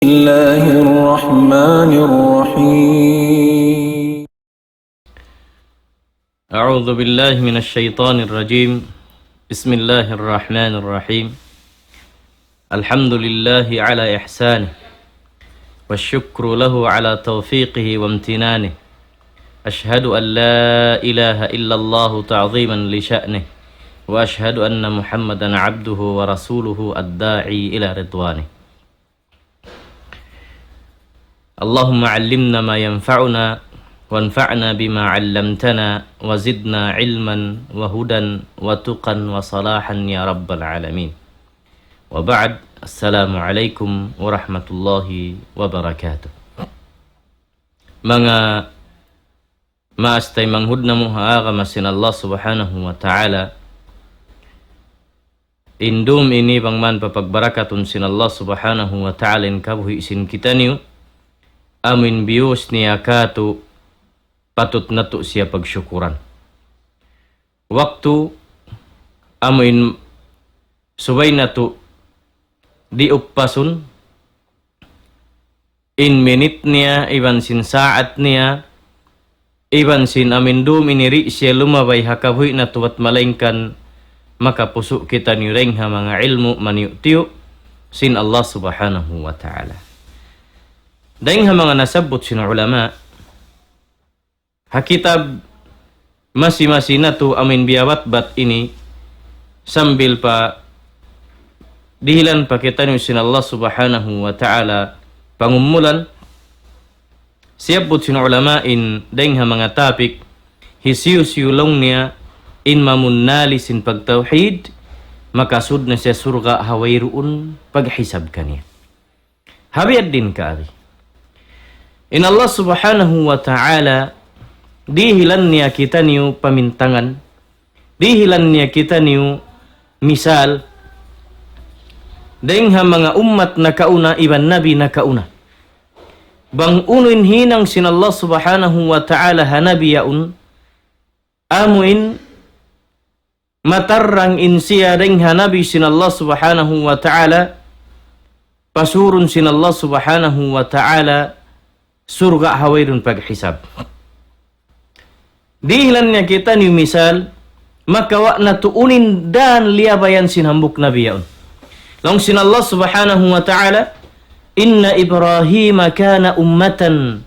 الله الرحمن الرحيم أعوذ بالله من الشيطان الرجيم بسم الله الرحمن الرحيم الحمد لله على إحسانه والشكر له على توفيقه وامتنانه أشهد أن لا إله إلا الله تعظيما لشأنه وأشهد أن محمدا عبده ورسوله الداعي إلى رضوانه اللهم علمنا ما ينفعنا وانفعنا بما علمتنا وزدنا علما وهدى وتقا وصلاحا يا رب العالمين وبعد السلام عليكم ورحمة الله وبركاته Mga maastay manghudna mo haaga masin Allah subhanahu wa ta'ala indum ini bang man papagbarakatun sin Allah subhanahu wa ta'ala in kabuhi isin kita niyo amin bius niya katu patut natu siya pagsyukuran. Waktu amin subay natu di uppasun in minute niya iban sin saat niya iban sin amin dum iniri siya lumabay hakabuhi natu at malengkan maka pusuk kita nirengha mga ilmu maniutiyo sin Allah subhanahu wa ta'ala. Daing mga nasabot sina ulama hakitab masih na tu amin biawat bat ini sambil pa dihilan pa kita ni sin Allah subhanahu wa ta'ala pangumulan siabot sina ulama in daing mga topik hisiu-siulong niya in mamunali sin pagtauhid makasud na siya surga hawayruun paghisab kaniya habiyad din kaari. In Allah subhanahu wa ta'ala dihilan niya kita niyo pamintangan, dihilan niya kita niyo misal, dahing mga umat na kauna, iban nabi na kauna. Bang unuin hinang sin Allah subhanahu wa ta'ala hanabi yaun, amuin matarrang insiya dahing hanabi sin Allah subhanahu wa ta'ala, pasurun sin Allah subhanahu wa ta'ala, surga hawairun paghisab. Dihilan niya kita ni misal, maka wak na tuunin dan liabayan sinhambuk nabi yaun. Long sin Allah subhanahu wa ta'ala, Inna Ibrahim kana ummatan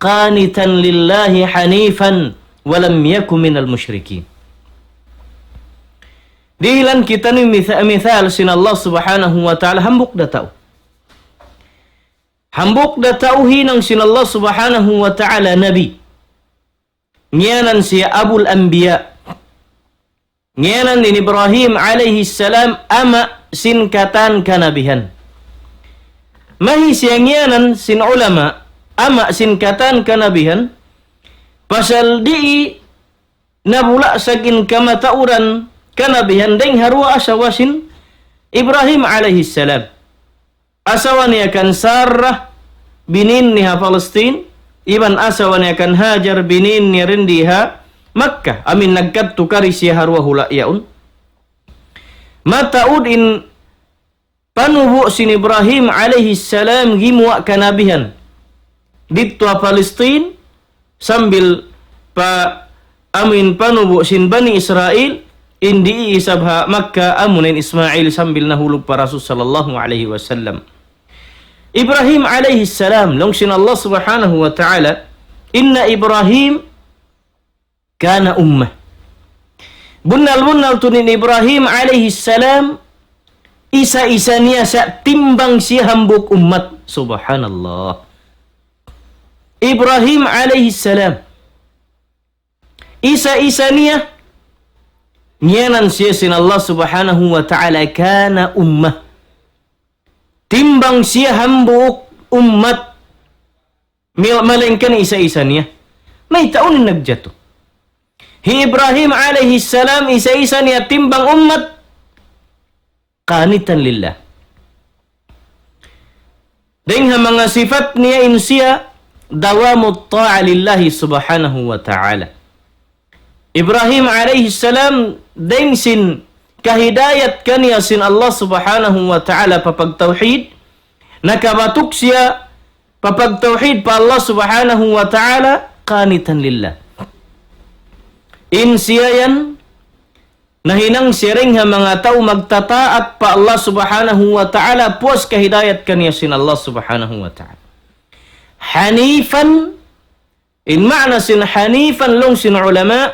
qanitan lillahi hanifan walam yaku minal musyrikin. Dihilan kita ni misal sin Allah subhanahu wa ta'ala hambuk datau. Hambuk da tauhi ng sin Allah subhanahu wa ta'ala nabi. Ngiyanan siya Abul Anbiya. Ngiyanan din Ibrahim alaihi salam ama sinkatan kanabihan. Mahi siya ngiyanan sin ulama ama sinkatan kanabihan. Pasal di nabula sagin kamatauran kanabihan ding harwa asawasin Ibrahim alaihi salam. Asawa niya kan Sarah binin niya Palestine, iban asawa niya kan Hajar binin niya rindiha Makkah. Amin nagkadto kari siya harwa hula yaun. Mataud in panubo sin Ibrahim alaihi salam gimwa kanabihan dito Palestine sambil pa amin panubo sin Bani Israel indi isabha Makkah amunin Ismail sambil nahulog pa Rasul sallallahu alaihi wasallam. Ibrahim alaihi salam long sin Allah subhanahu wa ta'ala inna Ibrahim kana ummah. Bunal tunin Ibrahim alaihi salam isa-isa niya sa timbang siya hambuk umat. Subhanallah. Ibrahim alaihi salam isa-isa niya ngiyanan siya sin Allah subhanahu wa ta'ala kana ummah. Timbang siya hambuk umat malengkan isa-isa niya. May taon nagjato. Hi Ibrahim alaihi salam isa-isa niya timbang umat qanitan lillah. Dengan mga sifat niya insiya dawamut ta'a lillahi subhanahu wa ta'ala. Ibrahim alaihi salam dengsin kahidayat kaniya sin Allah subhanahu wa ta'ala papagtauhid nakabatuk siya papagtauhid pa Allah subhanahu wa ta'ala qanitan lillah. In siya yan nahinang siring ha mga tao magtataat pa Allah subhanahu wa ta'ala puas kahidayat kaniya sin Allah subhanahu wa ta'ala. Hanifan, in ma'na sin hanifan long sin ulama,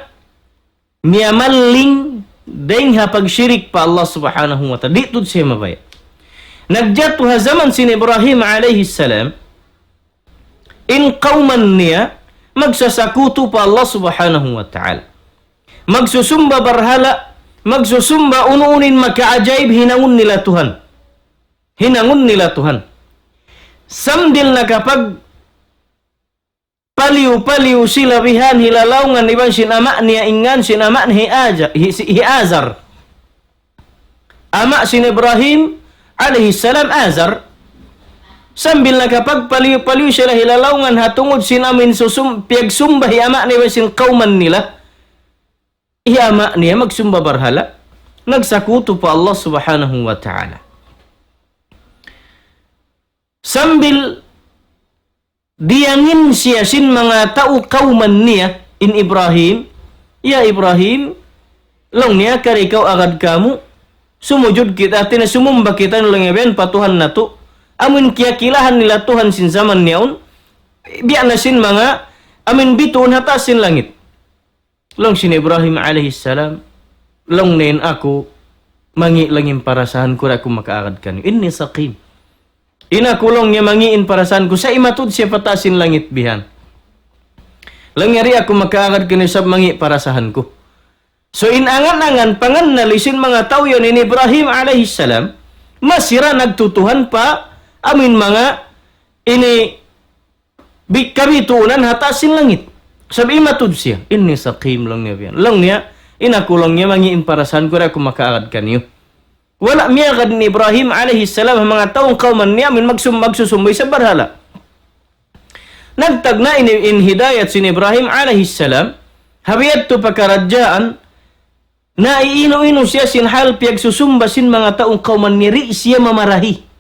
miyamalling deng ha pagsyirik pa Allah subhanahu wa ta'ala. Di tud siya mabaya. Nagjatu ha zaman sin Ibrahim alayhi salam, in qawman niya, magsasakuto pa Allah subhanahu wa ta'ala. Magsusumba barhala, magsusumba unuunin makaajaib, hinangun nila Tuhan. Hinangun nila Tuhan. Sambil na kapag paliw-paliw sila bihan hilalawngan iban sinama niya ingan sinama ni Azar. Ama sin Ibrahim alaihi salam Azar. Sambil na kapag paliw-paliw sila hilalawngan hatungod sinamin piagsumba hiama ni sin kauman nila. Hiama niya magsumba barhala. Nagsakuto pa Allah subhanahu wa ta'ala. Sambil diangin siya sin mga tao kauman niya in Ibrahim, ya Ibrahim, long niya kar ikaw agad kamu, sumujud kita, tinasumumba kita nulang yaben patuhan na to, amin kiyakilahan nila Tuhan sin zaman niyaon, biya na sin mga, amin bituon hatasin langit. Long sin Ibrahim alaihi salam, long nain ako, mangi langin parasahan ko na ako makaagad kanyo. Inni saqim. Inakulong niya mangiin parasan ko sa imatud siya patasin langit bihan. Langyari ako makaagad kinisab mangi parasahan ko. So inangan-angan pangan nalisin mga tao yun in Ibrahim alaihi salam, masira nagtutuhan pa amin mga ini kabituunan hatasin langit. Sabi imatud siya, inni saqim lang niya bihan. Lang niya, inakulong niya mangiin parasan ko na ako makaagad kanyo. Wala miyagad ni Ibrahim alaihi salam mga taong kauman niya min magsusumbay sa barhala. Nagtagna in hidayat sin Ibrahim alaihi salam, habiyat to pagkaradyaan, na iino-ino siya sin hal piagsusumba sin mga taong kauman niya, ri siya mamarahi.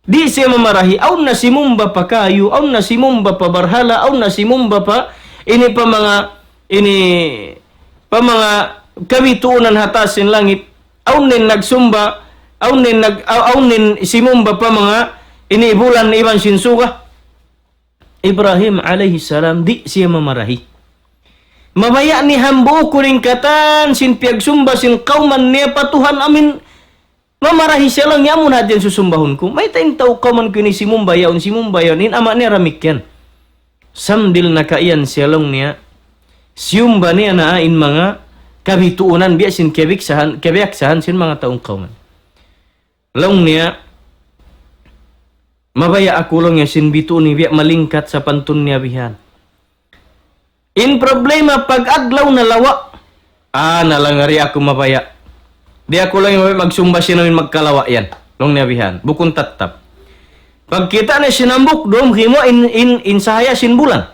Di siya mamarahi, aw na simumba pa kayo, aw na simumba pa barhala, aw na simumba pa, ini pa mga kabituunan hatasin langit, aunin nagsumba, aunin simumba pa mga inibulan iban sinsuga. Ibrahim alaihi salam di siya mamarahi. Mabaya ni hambu kuring katan sin piagsumba sin kauman niya patuhan amin mamarahi siya lang yamun hadyan susumbahon ko. May tain tao kauman ko ni simumba yaon in ama niya ramikyan. Sambil nakaiyan siya lang niya siyumba niya na in mga kabituunan biya sin kebiyaksahan sin mga taong kauman. Long niya, mabaya ako lang niya sin bituon ni biya malingkat sa pantun niya bihan. In problema pag-adlaw na lawa, nalangari ako mabaya. Di ako lang yung magsumba siya namin magkalawa yan. Long niya bihan, bukong tatap. Pagkita na sinambok, doon himo in sahaya sin bulan.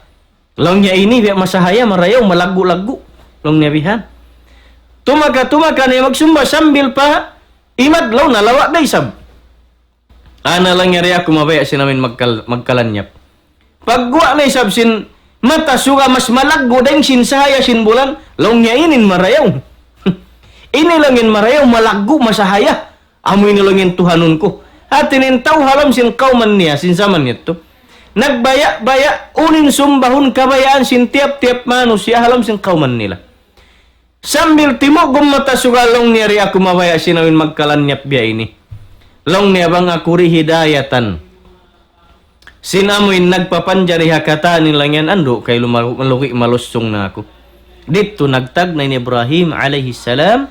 Long niya ini biya masahaya, marayaw, malagu-lagu. Long niya bihan. Tumaka na magsumba sambil pa imadlaw na lawa day sab. Ana lang yari ako mabaya sinamin magkalanyap. Pagguwa na isab sin mata suga mas malaggo dahil sin sahaya sin bulan, long niya inin marayaw. Ini langin marayaw malaggo masahaya. Amoy nilangin tuhanon ko. At tinintaw halam sin kauman niya sin zaman nito. Nagbaya-baya unin sumbahon kabayaan sin tiap-tiap mano siya halam sin kauman nila. Sambil timo gumata sugalong niya ri ako mabaya sinawin magkalanyap biya ini. Long niya bang ako ri hidayatan. Sinamoy nagpapanjari hakata nilang yan ando kay maluki malusong na ako. Dito nagtag na ni Ibrahim alaihi salam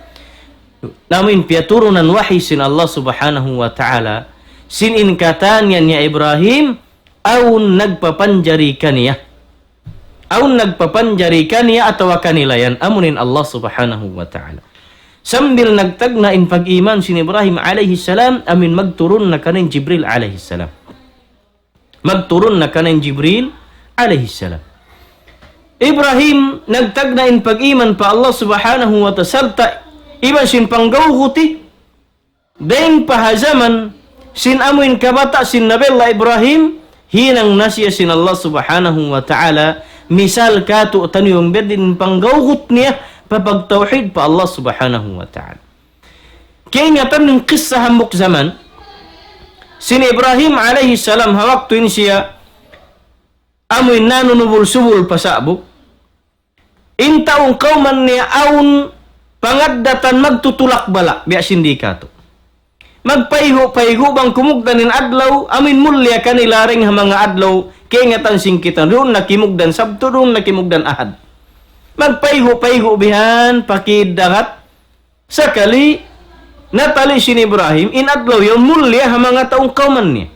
namin piaturunan wahi sin Allah subhanahu wa ta'ala sin inkatan yan niya Ibrahim aun nagpapanjari kaniya. Aun nagpapanjari kaniya atawa kanila yan amunin Allah subhanahu wa ta'ala. Sambil nagtag na in pag-iman sin Ibrahim alaihi salam amin magturun na kanin Jibril alaihi salam. Magturun na kanin Jibril alaihi salam. Ibrahim nagtag na in pag-iman pa Allah subhanahu wa ta'ala iban sin panggawguti dahil pahazaman sin amuin kabata sin Nabiullah Ibrahim hinang nasya sin Allah subhanahu wa ta'ala misal katu taniyong bedin panggawgut niya papagtauhid pa Allah subhanahu wa ta'ala. Kaya ingatan ng kisah hambuk zaman sin Ibrahim alaihi salam hawaktuin siya amuin nanunubul-subul pasabuk intaong kauman niya aun pangaddatan magtutulak bala biya sindikato magpaigo bang kumugdanin adlaw amin mulya kanilaring ha mga adlaw kaingatan singkitan doon nakimugdan sabto doon nakimugdan ahad magpaigo bihan pakidagat sakali natali sin Ibrahim in adlaw yung mulya ha mga taong kauman niya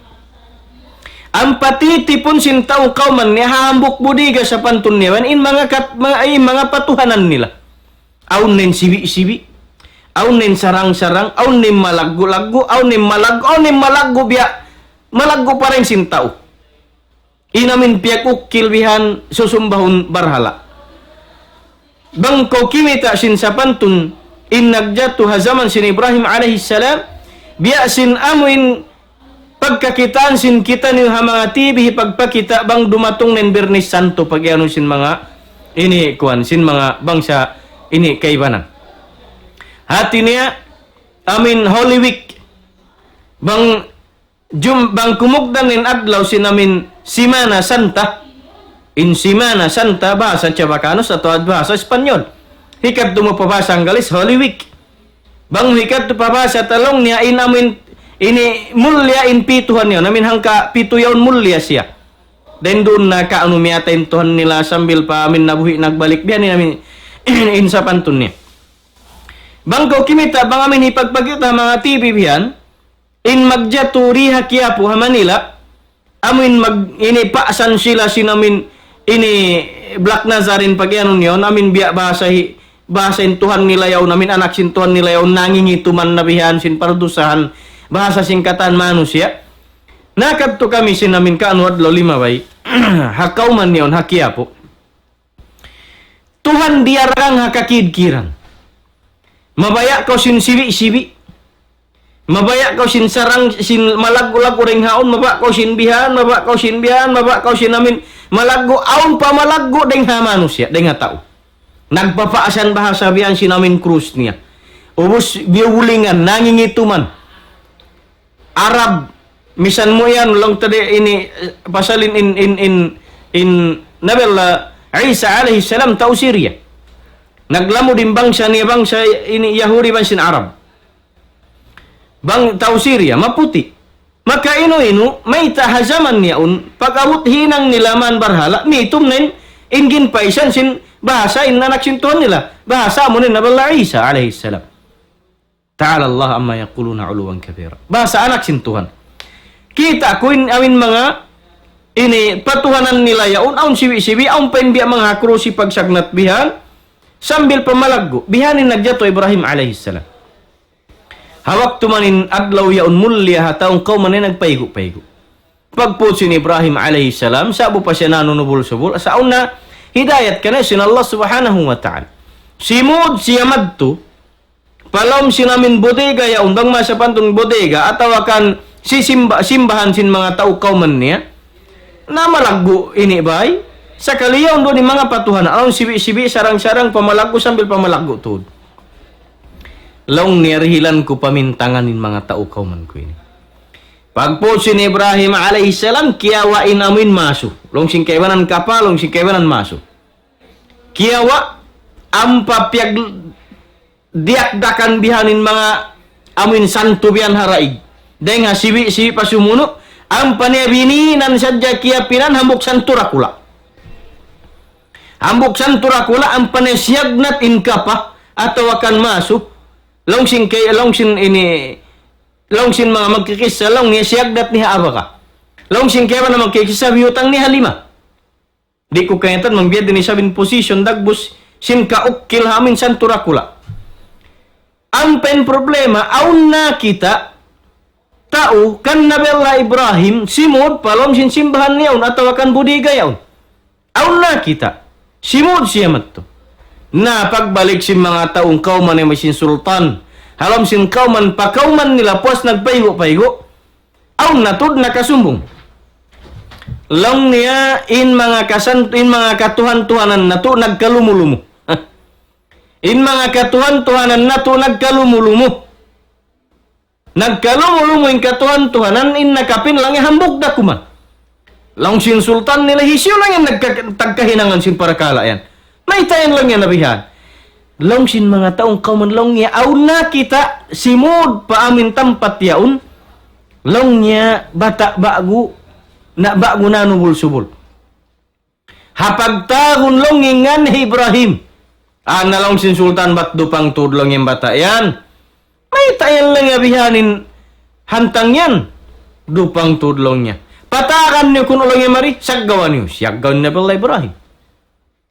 ang patitipon sin taong kauman niya hambuk budiga sa pantun niya in mga patuhanan nila aun nen sibi aun nen sarang-sarang, aun nen malaggo-laggo, aun nen malaggo biya, malaggo pa rin sin tao. Inamin piyak ukilbihan susumbahon barhala. Bangko kimita sin sapantun, in nagjatu hazaman sin Ibrahim alaihi salam, biya sin amuin pagkakitaan sin kita ni mga tibi pagpakita bang dumatong nen Bernis Santo pag sin mga ini kuan sin mga bangsa ini kaibanan. Hati niya, amin Holy Week, bang kumugdan in adlaw sinamin Simana Santa, in Simana Santa, bahasa Chabakanos atau bahasa Espanyol. Hikat dumapabasa ang galis, Holy Week. Bang hikat dumapabasa talong niya, in amin, ini mulya in pituhan niya, namin hangka pitu yaon mulya siya. Dan doon na kaanumiyatain Tuhan nila sambil pa amin nabuhi nagbalik biyan namin in sa pantun niya. Bangko kimita bang amin ipagpagita mga TV biyan in magjaturiha Quiapo ha Manila amin ini paasan sila sinamin ini Black Nazarin pagyanon yon amin biya bahasin Tuhan nila yaw namin anak sin Tuhan nila yaw nangingituman na bihan sin pardusahan bahasa singkatan manusia nakadto kami sinamin kaano adlaw lima bay hakaw man yon ha Quiapo Tuhan diarang hakakidkiran mabaya kau sin sibi mabaya kau sin sarang sin malago-lago ring haon mabaya kau sin bihan mabaya kau sin amin malago aon pa malago deng ha manusia deng ha tao nagpapaasan bahasa bihan sin amin krus niya ubos biulingan nangingituman Arab misan mo yan lang tadi ini pasalin in Nabiullah Isa alaihi salam tao Syria naglamu din bangsa niya bangsa ini Yahudi bangsin Arab bang tao Syria maputi maka inu may tahazaman niya pagawut hinang nilaman barhala mitum nen ingin paisan sin bahasa in anak sin Tuhan nila bahasa mo nen Nabiullah Isa alaihi salam ta'ala Allah amma yaquluna uluwan kabira bahasa anak sin Tuhan kita kuin amin mga ini patuhanan nila yaun aun sibi aun penbiya mga krusi pagsagnat bihan sambil pamalaggo bihanin nagjato Ibrahim alaihi salam hawak tumanin adlaw yaun mulya hataong kauman na nagpaigo pagput sin Ibrahim alaihi salam sabo pa siya nanunubul-subul saon na hidayat kana sin Allah subhanahu wa ta'ala simud siya madto palom sinamin bodega yaun bang masapantong bodega ataw akan simbahan sin mga tao kauman niya na malaggo ini bay sakali yaon doon yung mga patuhan aron sibi sarang-sarang pamalago sambil pamalago tuod laong niyarihilan ko pamintanganin mga tao kauman ko ini pagpo sin Ibrahim alaihi salam kiyawain amin maso long sing kaiwanan kapa long sing kaiwanan maso kiyawa ampapyag diakdakan bihanin mga amin santo bihan haraig dahil nga sibi pasumuno ang panebininan sadya kiyapinan hambuk santurakula ambok santurakula ang panesyag in kapa atau akan masuk longsin mga magkikisa long niya siyagdat niya abaka longsin kaya na magkikisa biyutang niya halima di ko kayatan mangbiyad din sabin position dagbus sin kaukil hamin santurakula ang pen problema aun na kita tao kan Nabiullah Ibrahim simod palom sin simbahan niyaon atau akan budiga yaon aun na kita simud siya matto na pagbalik si mga taong kauman ay masin sultan halam sin kauman pa kauman nila puas nagpaigo aun natud nakasumbong. Long niya in mga katuhan-tuhanan nato nagkalumulumo. In mga katuhan-tuhanan nato nagkalumulumo. Nagkalumulumo in katuhan-tuhanan in nakapin lang hambog da kuma. Long sin sultan nila hisyo lang yan nagtagkahinangan sin parakala yan. May tayan lang yan nabihan. Long sin mga taong kauman long niya aw na kita simod pa amin tampat yaon. Long niya bata bago na bago na nubul subul. Hapagtagon long ingan Ibrahim. Long sin sultan bat dupang tudlong yung bata yan. May tayan lang yabihanin hantang yan. Dupang tudlong niya. Patakan niyo kung ulang yung mari, siyaggawan niyo. Siyaggawan na bela Ibrahim.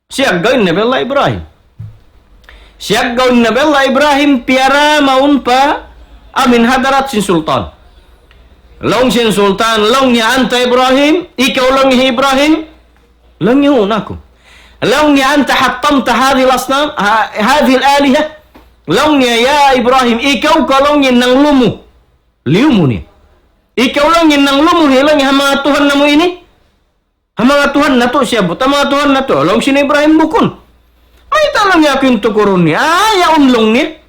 Siyaggawan na bela Ibrahim. Siyaggawan na bela Ibrahim piara maun pa amin hadarat sin sultan. Long sin sultan, long niya anta Ibrahim, ikaw long niya Ibrahim, long niya ako. Long niya anta hattamta hadhi al-asnam, hadhi al-aliha, long niya ya Ibrahim, ikaw ka long niya nang lumu. Liumu niya. Ikaw lang yan nang lumuhi lang yung mga Tuhan na mo ini. Ang mga Tuhan na to siya, buta mga Tuhan na to. Long sin Ibrahim bukon. Ay talang niya yung tukuron niya. Ayaon long niya.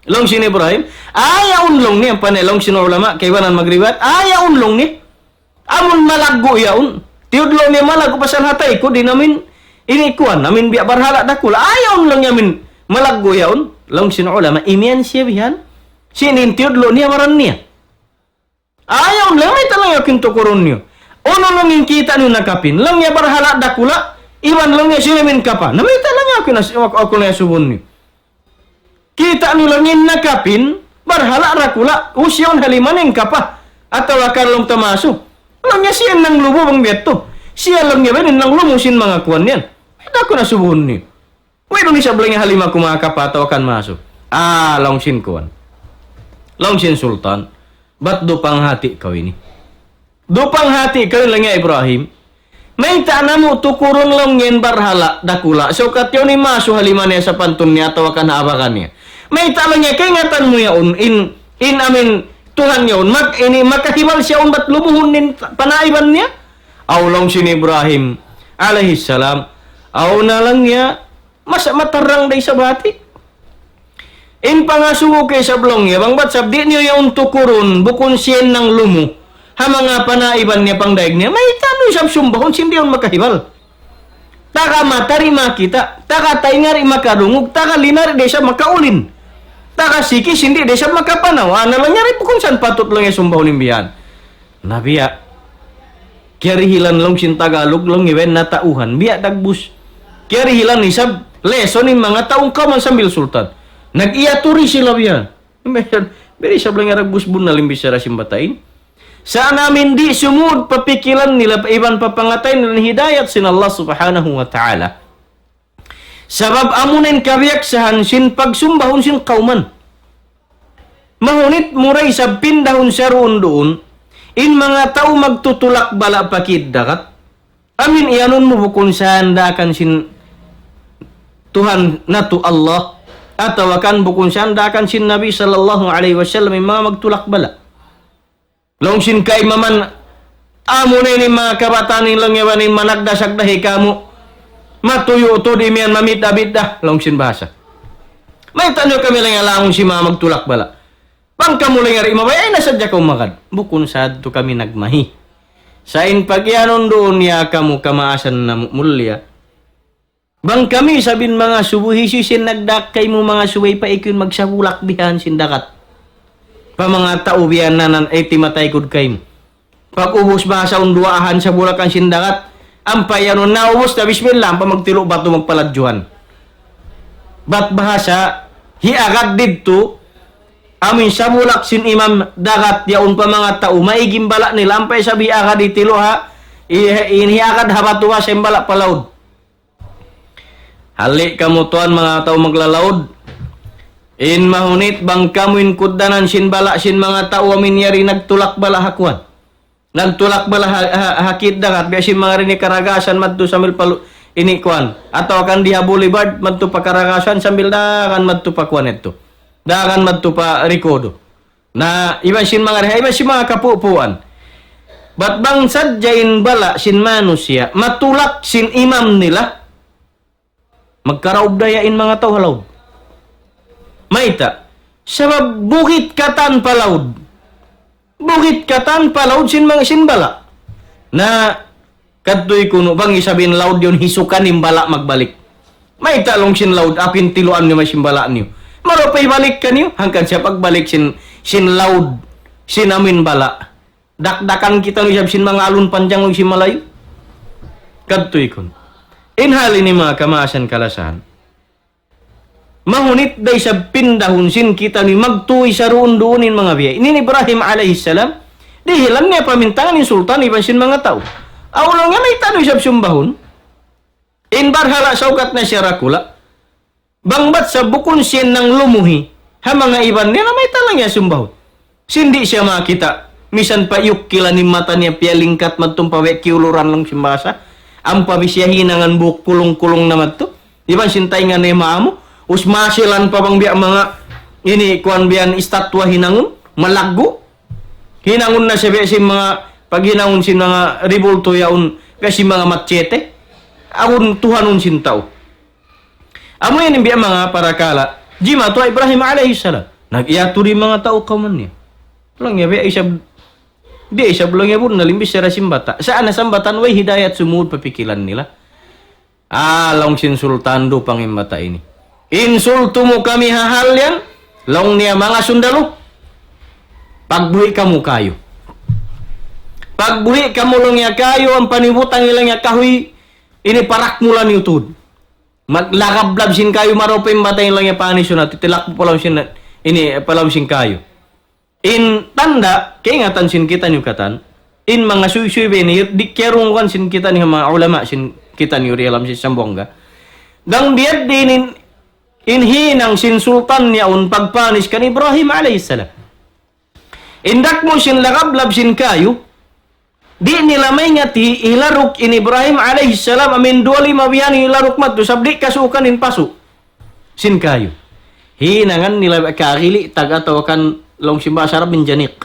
Long sin Ibrahim. Ayaon long niya. Panelong sin ulama, kaywanan magribat. Ayaon long niya. Amon malaggo yaon. Tiudlo niya malaggo pasan hatay ko. Di namin inikuan. Namin biya barhala dakula. Ayaon lang yamin malaggo yaon. Long sin ulama. Imian siya bihan. Sinin tiudlo niya maran niya. Ayaw lang, may talang yakin tukuron niyo. Ono lang yung kita niyo nakapin. Lang niya barhala dakula, iwan lang niya sinamin kapa. Na may talang yakin ako na subon niyo. Kita niyo lang yung nakapin, barhala dakula, usyon haliman yung kapa. At tawakan lang tamaso. Lang niya siya nang lubo bang beto. Siya lang niya ba nang lumusin mga kuwan yan. Ay dako na subon niyo. Wala ni sablang yung halima mga kapa, tawakan maso. Long sin kuwan. Long sin sultan. Ba't dupang hati kau ini? Dupang hati kau lang ya Ibrahim. May taana mo tukuron lang yan barhala dakula. So katyo ni maso haliman niya sa pantun niya tawakan na abakan niya. May talang niya kaingatan mo yaon in amin Tuhan yaon. Makahimal siya un ba't lumuhon nin panaiban niya? Long sin Ibrahim alaihissalam. Na lang niya matarang day sa bati. In pangasugo kay sablong niya, bang ba't sabdi niyo yung tukurun, bukon siyen ng lumo, ha mga panaiban niya pang daig niya, may tanong siyang sumbahon, hindi yun makahibal. Taka matari makita, taka taingari makadungog, taka linari de siya makaulin. Taka sikis, hindi de siya makapanaw. Ano lang niya rin bukon saan patut lang yung sumbahon imbihan. Nabiya, kiarihilan lang sin Tagalog lang iwen na tauhan, biya dagbus. Kiarihilan isab, leson yung mga taong kaman sambil sultan. Nag-iaturi sila biyan. Beri sablang aragbus bun na limbis sa rasim batain. Saan namin di sumud papikilan nila iban papangatay nila hidayat sin Allah subhanahu wa ta'ala. Sabab amunin kabiyak sa hansin pagsumbahon sin kauman. Mahunit muray sa pindahon sa roon doon, in mga tao magtutulak bala pakid dakat. Amin iyanon mo bukon sa handakan sin Tuhan na to Allah. At tawakan bukon sandakan sin Nabi sallallahu alaihi wasallam mga magtulak bala. Long sin kay maman amo na ni mga kabataan nilang yawan ni managdasag dahi kamo. Matuyo to di miyan mamita-bita long sin basa. May tanyo kami lang alamon si mga magtulak bala. Pang kamo lang ari mabay ay nasadya ko makad. Bukon sad to kami nagmahi. Sa in pagyanon doon ya kamo kamaasan na mulya. Bang kami sabin mga subuhisi sin nagdakay mo mga suway pa ikun magsabulak bihan sin dakat. Pa mga tao bihan nanan ay timatay kud kay mo. Pag ubos ba sa unduahan sa bulakan sin dakat, ampayanon na ubos na bismillah pa magtilo bato magpaladjuhan. Bat bahasa hiagad didto amin sa bulak sin imam dakat yaon pa mga tao maigim bala nila ampay sabi agad itilo ha hiagad habatuwa sa imbala palaud. Halik kamu tuan mga tao maglalaod. In mahunit bang kamuin kudanan sin bala sin mga tao amin yari nagtulak bala hakwan. Nagtulak bala hakid dagat biya sin mga rini karagasan madto sambil palu ini kwan. Atau akan dihabuli bard madto pa karagasan sambil dakan madto pa kwan ito. Dakan madto pa rikodo. Na iban sin mga reha, iban sin mga kapupuan. Bat bang sadyain bala sin manusia, matulak sin imam nila, magkaraog dayain mga tao halaw. Maita, sabab bukit katan palawd. Bukit katan palawd sin mga sinbala. Na kadtoy kuno bang isabihin laud yun hisukan nim bala magbalik. Maita long sin laud apin tiluan niyo may simbala niyo. Maropay balik ka niyo hanggang siya pagbalik sin laud sin amin bala. Dakdakan kita niyo sin mga alun panjang ng simalayo. Kadtoy kun. Inhali ni mga kamasan kalasan. Mahunit day sa pindahon sin kita ni magtuwi sa roon doonin mga biya. Ini ni Ibrahim alayhissalam, dihilan niya pamintangan ni sultan iban sin mga tao. Awalong nga may tanong siya sumbahon. Inbar hala sa ugat na siya rakula. Bangbat sa bukon siya ng lumuhi. Ha mga iban niya na may talang niya sumbahon. Sindi siya makita. Misan pa yuk kila ni mata niya pialingkat magtumpawe kiuluran lang simbasa. Ang pabisya hinangan buk kulong-kulong naman to. Iban sintay nga na maamo. Usmasilan pa bang biya mga ini kuan biyan istatwa hinangon. Malaggo. Hinangon na siya biya si mga pag hinangon si mga ribulto yaon kasi mga matchete. Akon tuhanon sin tao. Amo yan biya mga parakala. Jima to Ibrahim alayhissalam. Nag-iyato rin mga tao kaman niya. Lang ya biya isab lang ya pun nalimbis siya simbata. Saan na sambatan way hidayat sumud papikilan nila. Long sin sultando pangimbata ini. Insulto mo kami hahal yan. Long niya mga sundalo. Pagbuhi kamu kayo. Pagbuhi kamu long ya kayo ang panibutang ilang ya kahoy. Ini parak mula ni utod. Maglakablab sin kayo maropay batay lang ya panisyo na titilak po palaw sin ini palaw sin kayo. In tanda, kaingatan sin kita niyo katan, in mga suy-suy beni, di kerungkan sin kita ni mga ulama sin kita niyo rialam sin sambongga. Dang biad din in hinang sin sultan niya un pagpanis kan Ibrahim alayhissalam. Indak mo sin lakablab sin kayo, di nila may ngati ilaruk in Ibrahim alayhissalam amin duali mabiyan ilaruk mat sabdi kasukan in pasu sin kayo. Hinangan nila kakili tagatawakan long simba sarap minjanik.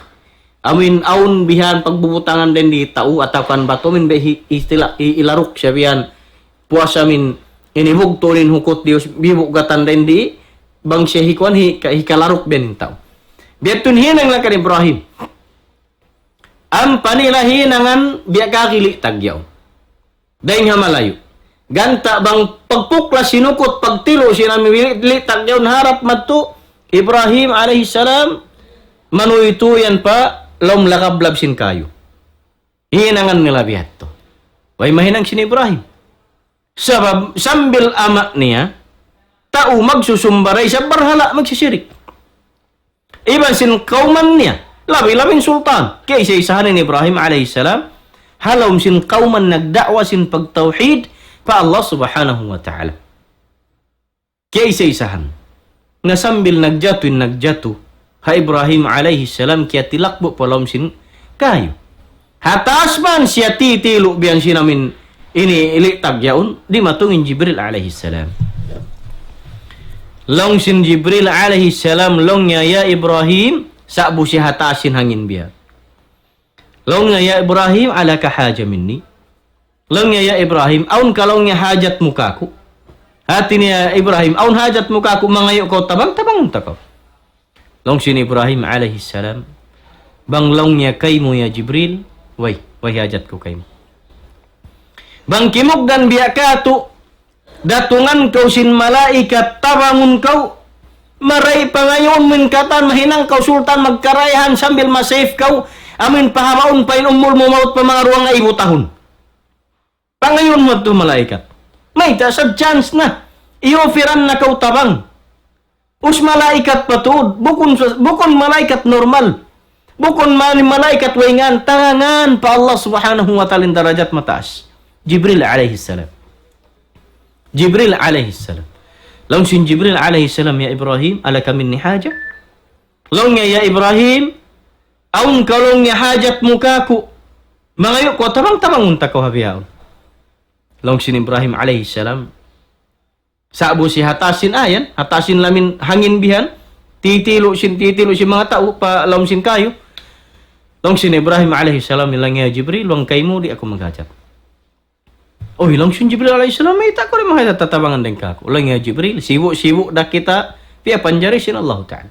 Amin aun bihan pagbubutangan din di tau atau kan bato min behi istilah ilaruk sabihan puasa min ini bugtolin hukut dios bibuk gatan din di bang syahikwan hikalaruk ben tau. Biatun hinang lakan Ibrahim. Am panila hinangan biya kakili tagyaw. Daing hamalayo. Ganta bang pagpukla sinukot pagtilo sinamili tagyaw harap madto Ibrahim alayhissalam manuytuyan pa lom lakablab sin kayo. Hinangan nila bihat to. Way mahinang sin Ibrahim. Sabab sambil ama niya tao magsusumbaray sa barhala magsisirik. Iban sin kauman niya labi-labing sultan. Kaya isa-isahan ni Ibrahim alayhissalam halom sin kauman nagdakwa sin pagtawhid pa Allah subhanahu wa ta'ala. Kaya isa-isahan nga sambil nagjato ha Ibrahim alayhissalam kaya tilakbo palom sin kayo. Hatas man siya titilo biyan sinamin ini ilitag yaun di matungin Jibril alayhissalam. Long sin Jibril alayhissalam long ya Ibrahim sa'bu siya hatasin hangin biya. Long ya Ibrahim alaka haja minni. Long ya Ibrahim aun kalong ya hajat mukaku. Hati niya Ibrahim aun hajat mukaku mangayo ko tabang takaw. Long sin Ibrahim alayhissalam bang long niya kay mo ya Jibril way hajat ko kay mo. Bang kimog dan biya ka to datungan kau sin malaikat tabangun kau maray pangayon min katan mahinang kau sultan magkarayahan sambil masave kau amin pahamaon pain umul mo maut pa mga ruang nga ibu tahun. Pangayon mo to malaikat. May tasab chance na. Iofiran na kau tabang. Us malaikat patud. Bukon malaikat normal. Bukon malaikat waingan. Tangan pa Allah subhanahu wa ta'ala darajat mataas. Jibril alaihissalam. Jibril alaihissalam. Laung sin Jibril alaihissalam ya Ibrahim ala kamin ni haja. Laung ya Ibrahim aun kalong ya hajat mukaku. Mangayo ko tabang-tabang unta ko habihaon. Laung sin Ibrahim alaihissalam. Sa'bu si hatasin ayan. Hatasin lamin hangin bihan. titilo sin mga tao pa laom sin kayo. Long sin Ibrahim alaihi salam nilang ya Jibril, wang kay mo di ako maghajat. Oh, long sin Jibril alaihi salam ay ta ko rin mga tatabangan din ka ako. Lang ya Jibril, siwo da kita pia panjari sin Allah Ta'ala.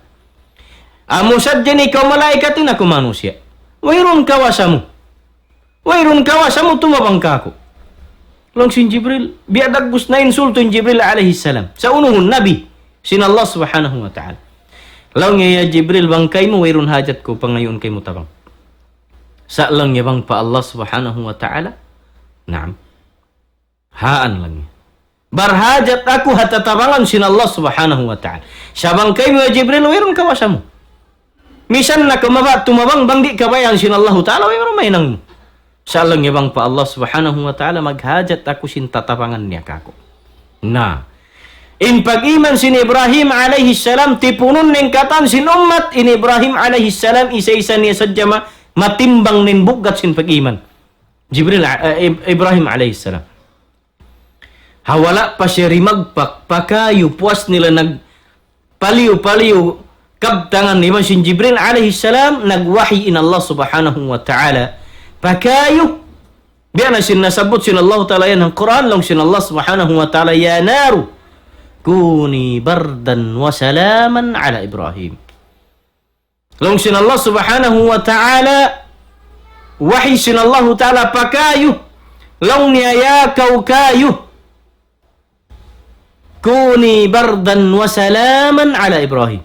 Amo sadyan ikaw malaikatin ako manusia. Wayron kawasamu. Wayron kawasamu tumabang ka ako. Long sin Jibril, biadag bus na insulto in Jibril alaihi salam. Sa unuhun nabi sin Allah subhanahu wa ta'ala. Long ya Jibril, bang kay mo wayron hajat ko pangayon kay mo tabang. Sa lang niya bang pa Allah subhanahu wa ta'ala? Naam. Haan lang niya. Barhajat aku hatatabangan sin Allah subhanahu wa ta'ala. Siya bang kayo ya Jibril, mayroon kawasa mo. Misan na kumaba, tumabang bang di kabayan sin Allah ta'ala, mayroon mainang mo. Sa lang niya bang pa Allah subhanahu wa ta'ala, maghajat aku sin tatabangan niya kako. Na. In pag-iman sin Ibrahim alaihi salam, tipunon ng katan sin umat, in Ibrahim alaihi salam, isa-isa niya sadyama, matimbang nin bugat sin pag-iman. Ibrahim alayhis salam. Hawala pa siya rimagpak, pakayo, puas nila nagpaliw-paliw, kabtangan naman sin Jibril alayhis salam, nagwahi in Allah subhanahu wa ta'ala. Pakayo, biya na sin nasabot sin Allah ta'ala yan ang Quran, lang sin Allah subhanahu wa ta'ala, ya naru, kuni bardan wa salaman ala Ibrahim. Long sin Allah subhanahu wa ta'ala, wahi sin Allah ta'ala pakayo, long niya ya kaukayo, kuni bardan wa salaman ala Ibrahim.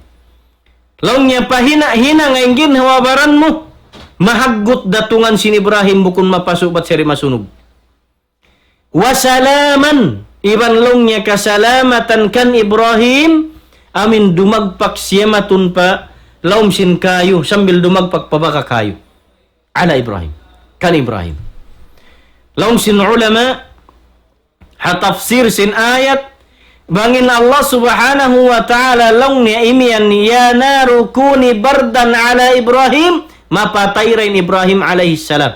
Long niya pahina-hina ngayon ginhawabaran mo, mahaggot datungan sin Ibrahim bukun mapasubat siri masunog. Wa salaman, iban long niya kasalamatan kan Ibrahim, amin dumagpak siyamatun pa, laum sin kayo, sambil dumagpak pabaka kayo. Ala Ibrahim. Kan Ibrahim. Laum sin ulama, hatafsir sin ayat, bangin Allah subhanahu wa ta'ala laung niya imian, ya naru kuni bardan ala Ibrahim, mapatay rin Ibrahim alaihi salam.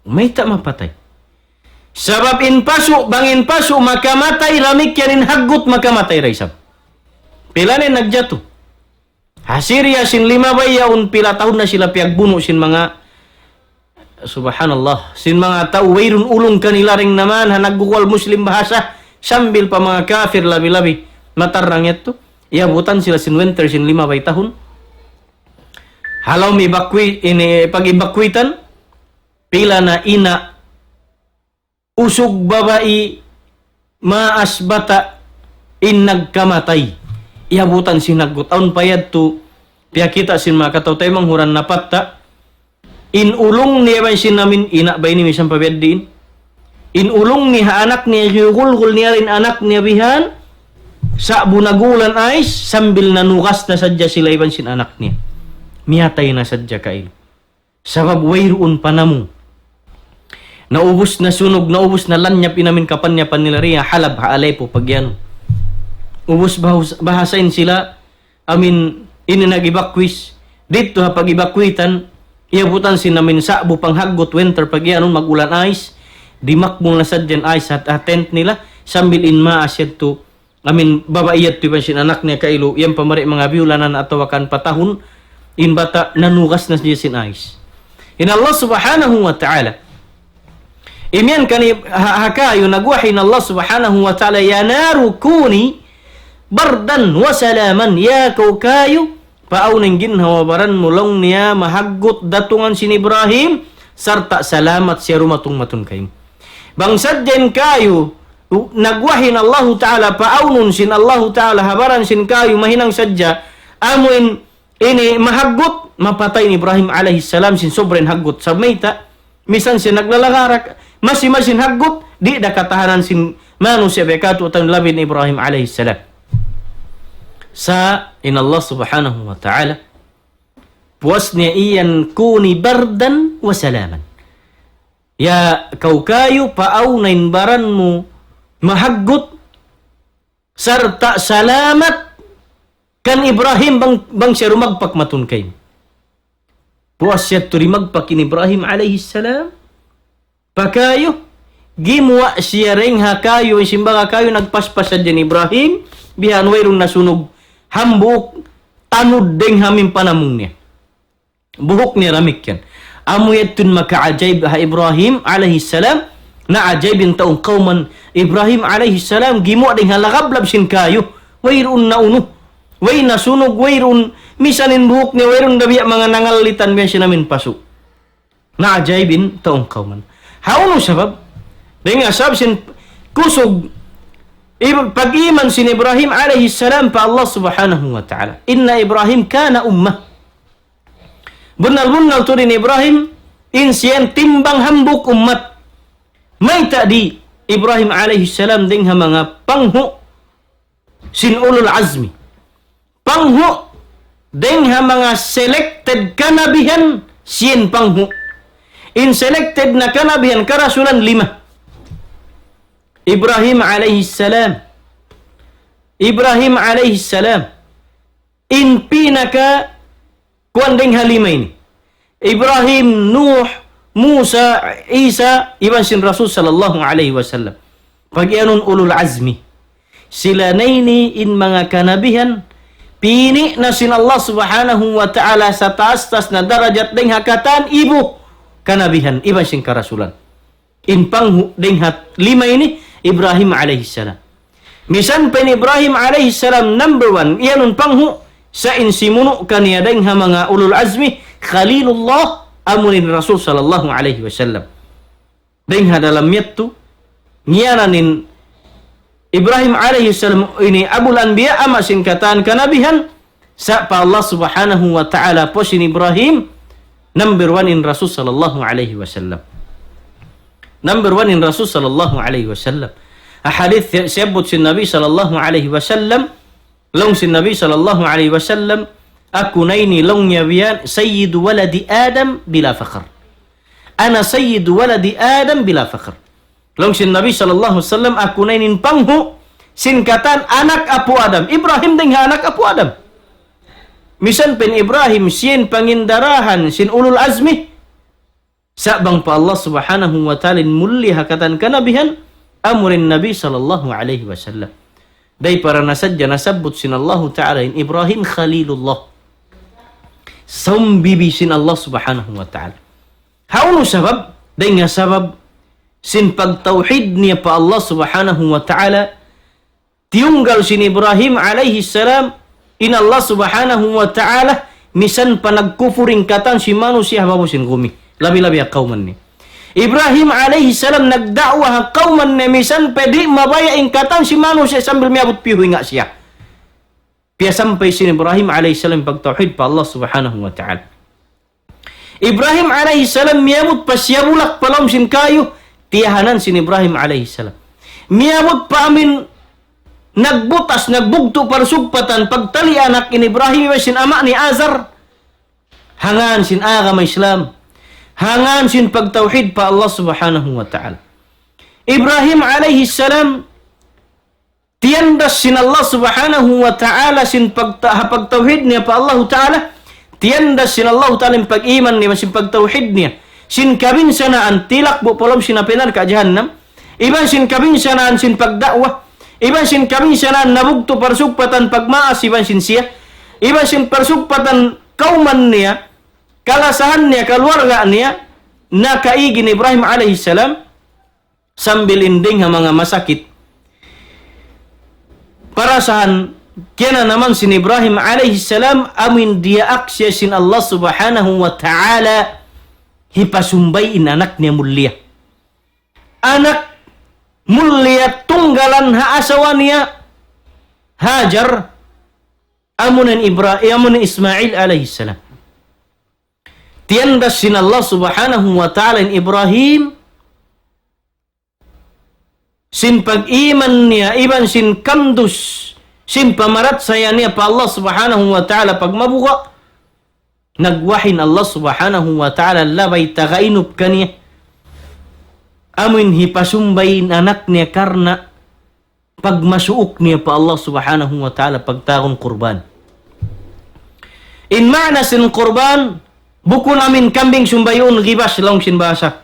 May tak mapatay. Sabab in pasu, bangin pasu, makamatay, ramik yanin hagut, makamatay rin sab. Pilanin nagjato. Hasirya sin 5 bayaon pila tahun na sila piagbuno sin mga subhanallah sin mga tao wayrun ulong kanila ring naman hanaggukwal muslim bahasa sambil pa mga kafir labi-labi matarang ito iabutan sila sin winter sin 5 tahun halaw mi bakwi ini pag-ibakwitan pila na ina usog babae maasbata in nagkamatay iabutan sinagot aun payad to piya kita sin mga kataw tayo manghuran na patta in ulong niya ba sin namin ina ba ini misang pabiyad din in ulong niya anak niya yugulgul niya rin anak niya bihan sa bunagulan ay sambil nanukas na sadya sila iban sin anak niya miyatay na sadya kail sabab wayroon pa namu naubos na sunog naubos na lanyap inamin kapanyapan nila riya halab haalay po pagyano ubos bahasain sila amin ini nag-evacuate dito ha pag-evacuitan iabutan sinamin sa bupanghagot winter pagyanon magulan ice dimakmong na sadyan ice at tent nila sambil in maasyad to amin babaiyat to sin anak niya kailo yan pamari mga biulanan atawakan patahon in bata nanugas na siya sin ice in Allah subhanahu wa ta'ala imyan kani hakayo nagwahi na Allah subhanahu wa ta'ala ya naru kuni bardan wa salaman ya kaukayo paaw ng ginhawabaran mulong niya mahaggot datungan sin Ibrahim sarta salamat siya rumatong matun kayo bangsad din kayo nagwahin Allah Ta'ala paaw nun sin Allah Ta'ala habaran sin kayo mahinang sadya amuin ini mahaggot mapatay ni Ibrahim alaihi salam sin sobren haggot sa mayta misan siya naglalagarak masin haggot di da katahanan sin manusia bekatu utang labin Ibrahim alaihi salam sa in Allah subhanahu wa ta'ala puas niya iyan kuni bardan wa salaman ya kaukayo paaw na inbaran mo mahaggot sarta salamat kan Ibrahim bang siya rumagpak matun kayo puas siya turimagpak in Ibrahim alaihi salam pakayo gimwa siya ring hakayo simbaga kayo nagpaspasad din Ibrahim bihan wayrong nasunog hambuk tanud deng hamin panamung niya. Buhok niya ramik yan. Amu yatun maka ajaib ha Ibrahim alaihi salam na ajaibin taong kauman Ibrahim alaihi salam gimu deng halagablab sin kayo. Wairun na uno. Way nasunog, wairun misanin buhok niya, wairun gabi mga nangalitan biya sinamin paso. Na ajaibin taong kauman. Hauno sabab? Dengan sabab sin kusog pag-iman sin Ibrahim alaihi salam pa Allah subhanahu wa ta'ala. Inna Ibrahim kana ummah. Bunal-bunal tu din Ibrahim insyan timbang hambuk umat. May tadi Ibrahim alaihi salam dengan mga panghu sin ulul azmi. Panghu dengan mga selected kanabihan sin panghu. In selected na kanabihan karasulan 5. Ibrahim alaihi salam. Ibrahim alaihi salam. In pinaka kuandeng halima ini. Ibrahim, Nuh, Musa, Isa, iban sin Rasul sallallahu alaihi wasallam. Pagi anun ulul azmi. Sila na ini in mga kanabihan pini na sin Allah subhanahu wa ta'ala sa taas-taas na darajat deng hakatan ibu kanabihan iban sin karasulan. In pang deng hat 5 ini Ibrahim alaihi salam. Misan pen Ibrahim alaihi salam number 1 iyanun panghu sa insimuno kaniya deng ha mga ulul azmi Khalilullah amunin Rasul sallallahu alaihi wasallam. Deng ha dalam yattu ngiyananin Ibrahim alaihi salam ini abul anbiya ama singkatan kanabihan sa pa Allah subhanahu wa ta'ala posin Ibrahim number 1 in Rasul sallallahu alaihi wasallam. Number 1 in Rasul sallallahu alaihi wasallam. Ahadith sebut sin Nabi sallallahu alaihi wasallam. Long sin Nabi sallallahu alaihi wasallam. Aku naini longnya biyan sayyidu waladi Adam bila fakhr. Ana sayyidu waladi Adam bila fakhr. Long sin Nabi sallallahu alaihi wasallam aku nainin panghu singkatan anak apu Adam. Ibrahim dengan anak apu Adam. Misan pen Ibrahim sin pangindarahan sin ulul azmi. Sabang pa Allah subhanahu wa ta'ala mulia hakatan kanabihan amurin Nabi sallallahu alaihi wasallam. Day para nasadya nasabut sin Allah ta'ala in Ibrahim Khalilullah. Sambibi sin Allah subhanahu wa ta'ala. Hauno sabab? Day nga sabab sin pagtauhid niya pa Allah subhanahu wa ta'ala tiunggal sin Ibrahim alaihi salam in Allah subhanahu wa ta'ala misan panagkufuring katan si manusia babusin gumi. Labi-labi kauman ni. Ibrahim alaihi salam nagdakwah kauman ni misan pedi mabaya ingkatan si manusia sambil miabot pihu nga siya. Pia sampai sin Ibrahim alaihi salam pagtauhid pa Allah subhanahu wa ta'ala. Ibrahim alaihi salam miabot pa siya bulak palam sin kayo tiyahanan sin Ibrahim alaihi salam. Miabot pa amin nagbutas nagbugto parsugpatan pagtali anak in Ibrahim sin ama ni Azar. Hangan sin agama Islam. Hangan sin pagtauhid pa Allah subhanahu wa ta'ala. Ibrahim alaihi salam tiyandas sin Allah subhanahu wa ta'ala sin pagtauhid niya pa Allah ta'ala. Tiyandas sin Allah ta'ala pag-iman niya sin pagtauhid niya. Sin kabinsanaan tilak bu polom sinapinar ka jahannam. Iban sin kabinsanaan sin pagdakwah. Iban sin kabinsanaan nabugto parsugpatan pagmaas iban sin siya. Iban sin parsugpatan kauman niya. Kalasahan niya, keluarga niya, na kaigin Ibrahim alaihi salam sambil inding mga masakit. Parasahan kena naman sin Ibrahim alaihi salam amin dia aksya sin Allah subhanahu wa ta'ala hipasumbayin anak niya mulia. Anak mulia tunggalan haasawa niya Hajar amunan Ismail alaihi salam. Tiyandas sin Allah subhanahu wa ta'ala in Ibrahim sin pag-iman niya iban sin kamdus sin pamarat saya niya pa Allah subhanahu wa ta'ala pag mabuka nagwahin Allah subhanahu wa ta'ala labay tagainop kaniya amin hipasumbayin anak niya karna pagmasuok niya pa Allah subhanahu wa ta'ala pagtagon kurban. In ma'na sin kurban buku namin kambing sumbayon gibas long sin bahasa.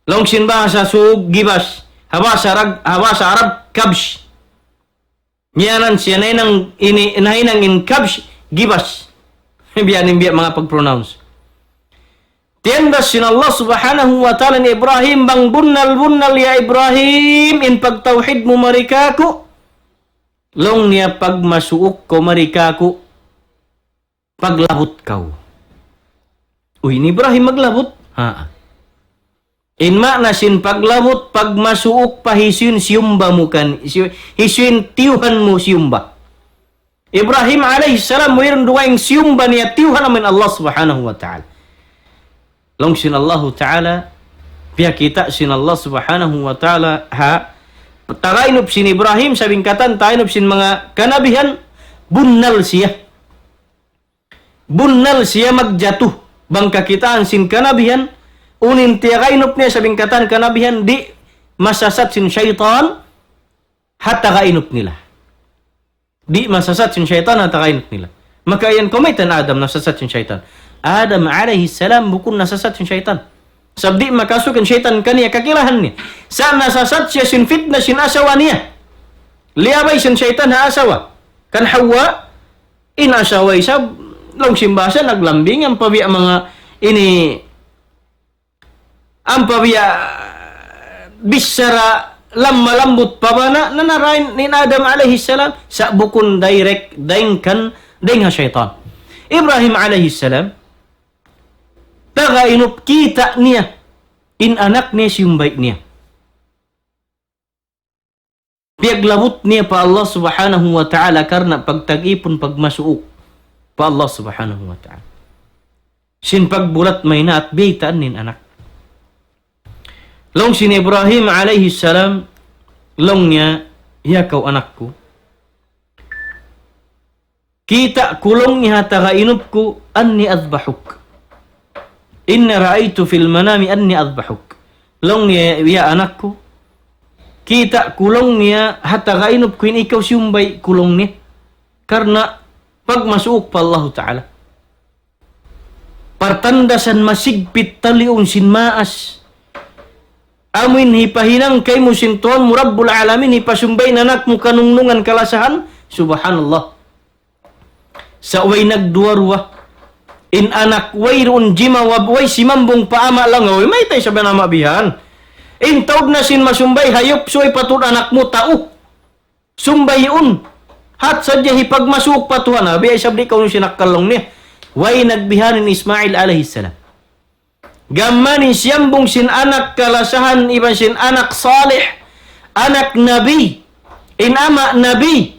Long sin bahasa su gibas. Habasa Arab kabsh. Ngiyanan siya nainang in kabsh gibas. Biyanin biya mga pag-pronounce. Tiendas sin Allah subhanahu wa ta'ala ni Ibrahim bang bunnal ya Ibrahim in pagtauhid mo marikaku. Long niya pagmasuok ko marikaku. Paglabot kau. Uy, ni Ibrahim maglabot. In makna sin paglabot, pagmasuok pa hisun siyumba mo kan. Hisun tiyuhan mo siyumba. Ibrahim alaihissalam mayroon duwaing siyumba niya tiyuhan namin Allah subhanahu wa ta'ala. Long sin Allah ta'ala, pia kita sin Allah subhanahu wa ta'ala, tagainop sin Ibrahim, sabing katan, tagainop sin mga kanabihan, bunnal siya. Bunnal siya magjatuh. Bang kakitaan sin kanabihan, unin tagainop niya, sabing katan kanabihan, di masasat sin syaitan, hatta kainop nila. Di masasat sin syaitan, hatta kainop nila. Maka yan kumitan Adam, nasasat sin syaitan. Adam alaihi salam bukun nasasat sin syaitan. Sabdi makasukin syaitan kaniya kakilahan niya. Sa nasasat siya sin fitna sin asawa niya. Liabay sin syaitan ha asawa. Kan Hawa in asawa isa long simbasa naglambing ang pabiya mga ini ang pabiya bisara lammalambot pabana nanarain ni Adam alaihi salam sa bukun direct daing ha syaitan. Ibrahim alaihi salam tagainop kita niya in anak niya siyumbay niya. Piaglabot niya pa Allah subhanahu wa ta'ala karena pagtag-ipon pagmasuok pa Allah subhanahu wa ta'ala. Sin pagbulat may na at bitaan nin anak. Long sin Ibrahim alaihi salam long niya yakaw anak ko. Kita kulong niya tagainop ko anni adbahuk. Inna ra'aitu fil manami anni adbahuk. Long niya ya anakku. Kita kulong niya hatta kainop ko ikaw siyumbay kulong niya. Karena pagmasuok pa Allah Ta'ala. Partandasan masigpit taliun sin maas. Amin hipahinang kay mo sin tuan mo Rabbul Alamin hipasumbay nanak mo kanungnungan kalasahan. Subhanallah. Sa way nagduwarwa. In anak wayroon jima wabway si mambong paama lang way may tay sabi na mabihan. In taog na sin masumbay hayop soy patun anak mo tao. Sumbayon. Hat sadya hipagmasuk patuhan na biya sabdi kaw sinakkalong niya. Way nagbihanin Ismail alaihi salam. Gamani siyambong sin anak kalasahan iban sin anak salih. Anak nabi. In ama nabi.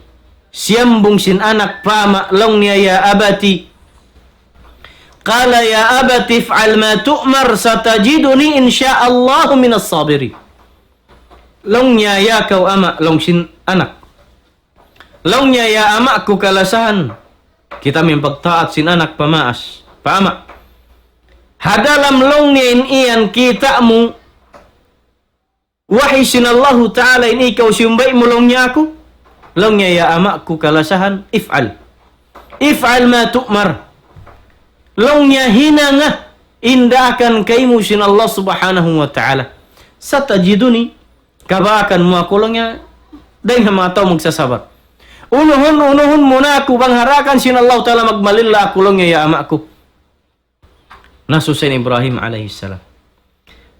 Siyambong sin anak paama lang niya ya abati. Qala ya abati if'al ma tu'mar satajiduni insyaallahu minas sabirin. Long niya ya kau ama long sin anak. Long niya ya ama ku kalasahan. Kita mimpagtaat sin anak pamaas. Paama. Hadalam long niya in iyan kita mu. Wahi sin Allah Ta'ala in ikaw siumbay mo long niya ako. Long niya ya ama ku kalasahan. If'al. If'al ma tu'mar. Long niya hinanga indakan kaymo sin Allah subhanahu wa ta'ala. Satajiduni kabakan mo ako lang niya dahil mga tao magsasabar. Unuhun muna ako bang harakan sin Allah ta'ala magmalilla ako lang niya ya ama ko. Nasusin Ibrahim alaihissalam.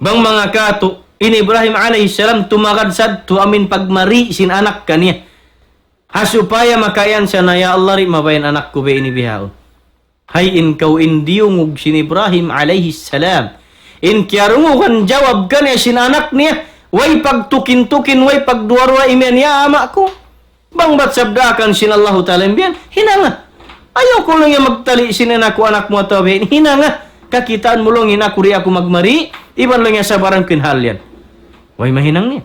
Bang mga kato in Ibrahim alaihissalam tumagadsad tu amin pagmari sin anak kaniya. Hasupaya makayan siya na ya Allah ri mabayan anak ko ba inibihaon. Hay in kau indiyungog sin Ibrahim alaihi salam. In kiarungugan jawab ka niya sin anak niya. Way pagtukin-tukin, way pagduwarwa imian niya ama ko. Bang ba't sabdakan sin Allah Ta'ala imbiyan? Hinanga. Ayaw ko lang yung magtali sin anak ko anak mo tabi. Hinanga. Kakitaan mo lang ina kuri ako magmari. Iban lang yung sabaran kinhalyan. Way mahinang niya.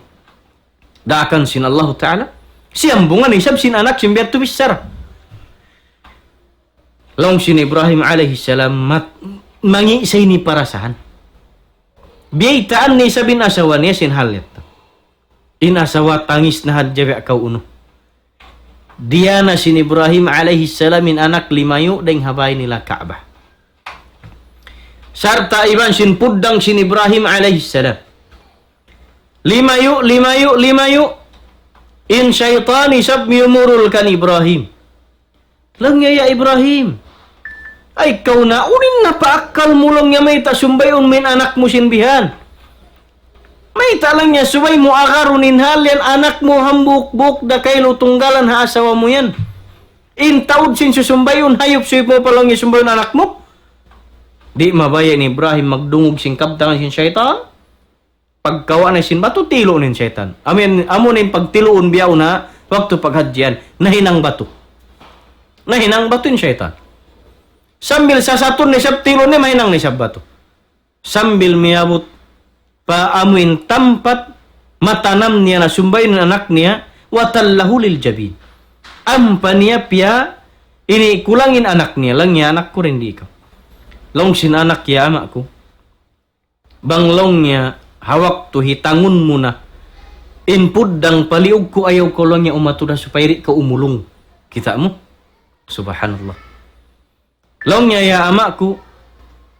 Dakan sin Allah Ta'ala. Siyambungan isab sin anak simbiyat tu bisara. Long sin Ibrahim alaihi salam mangi sa ini parasahan. Biyaitaan ni sabin asawa niya sin halit. Inasawa tangis na hadjabi akaw uno. Dia na sin Ibrahim alaihi salam min anak limayo deng habay nila Ka'bah. Sarta iban sin puddang sin Ibrahim alaihi salam. Limayo. In syaitani sab miyumurul kan Ibrahim. Lang ya Ibrahim. Ay kau na unin na paakal mulong niya may tasumbayon min anak mo sinbihan. May talang niya subay mo agarunin halyan anak mo hambuk-buk da kay lutunggalan ha asawa mo yan. In taud sin susumbayon hayop suy mo palang niya sumbayon anak mo. Di mabaya ni Ibrahim magdungog sin kabtangan sin syaitan. Pagkawa na sin bato tilo nin syaitan. Amin amo nin pagtiloon biyaw na waktu paghadyan nahinang bato. Nahinang bato ni syaitan. Sambil sasaton ni sab tilo ni mahinang ni sab bato. Sambil miyabot paamuin tampat matanam niya na sumbayin ng anak niya watallahu lil jabin. Ampa niya piya ini kulangin anak niya lang niya anak ko rin di ikaw. Long sin anak ya amak ko. Banglong niya hawak to hitangun mo na. Input dang paliog ko ayaw ko lang niya umatuda supaya ka umulong. Kita mo? Subhanallah. Long niya ya amak ko.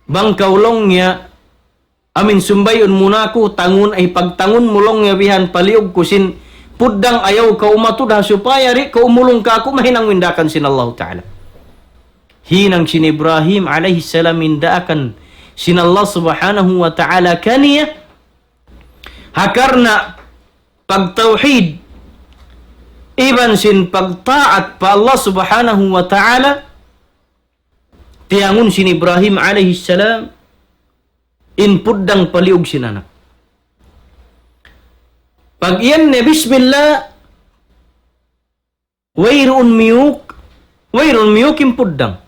Bang kaulong niya amin sumbayon muna ko tangun ay pagtangun mulong niya bihan paliog ko sin puddang ayaw ka umatuda supaya ka umulong ka ako mahinang windakan sin Allah Ta'ala. Hinang sin Ibrahim alaihi salam indaakan sin Allah subhanahu wa ta'ala kaniya hakarna pagtauhid iban sin pagtaat pa Allah subhanahu wa ta'ala tiangun sin Ibrahim alaihi salam input dang paliog sin anak. Pag iyan ne bismillah wairun miyuk input dang.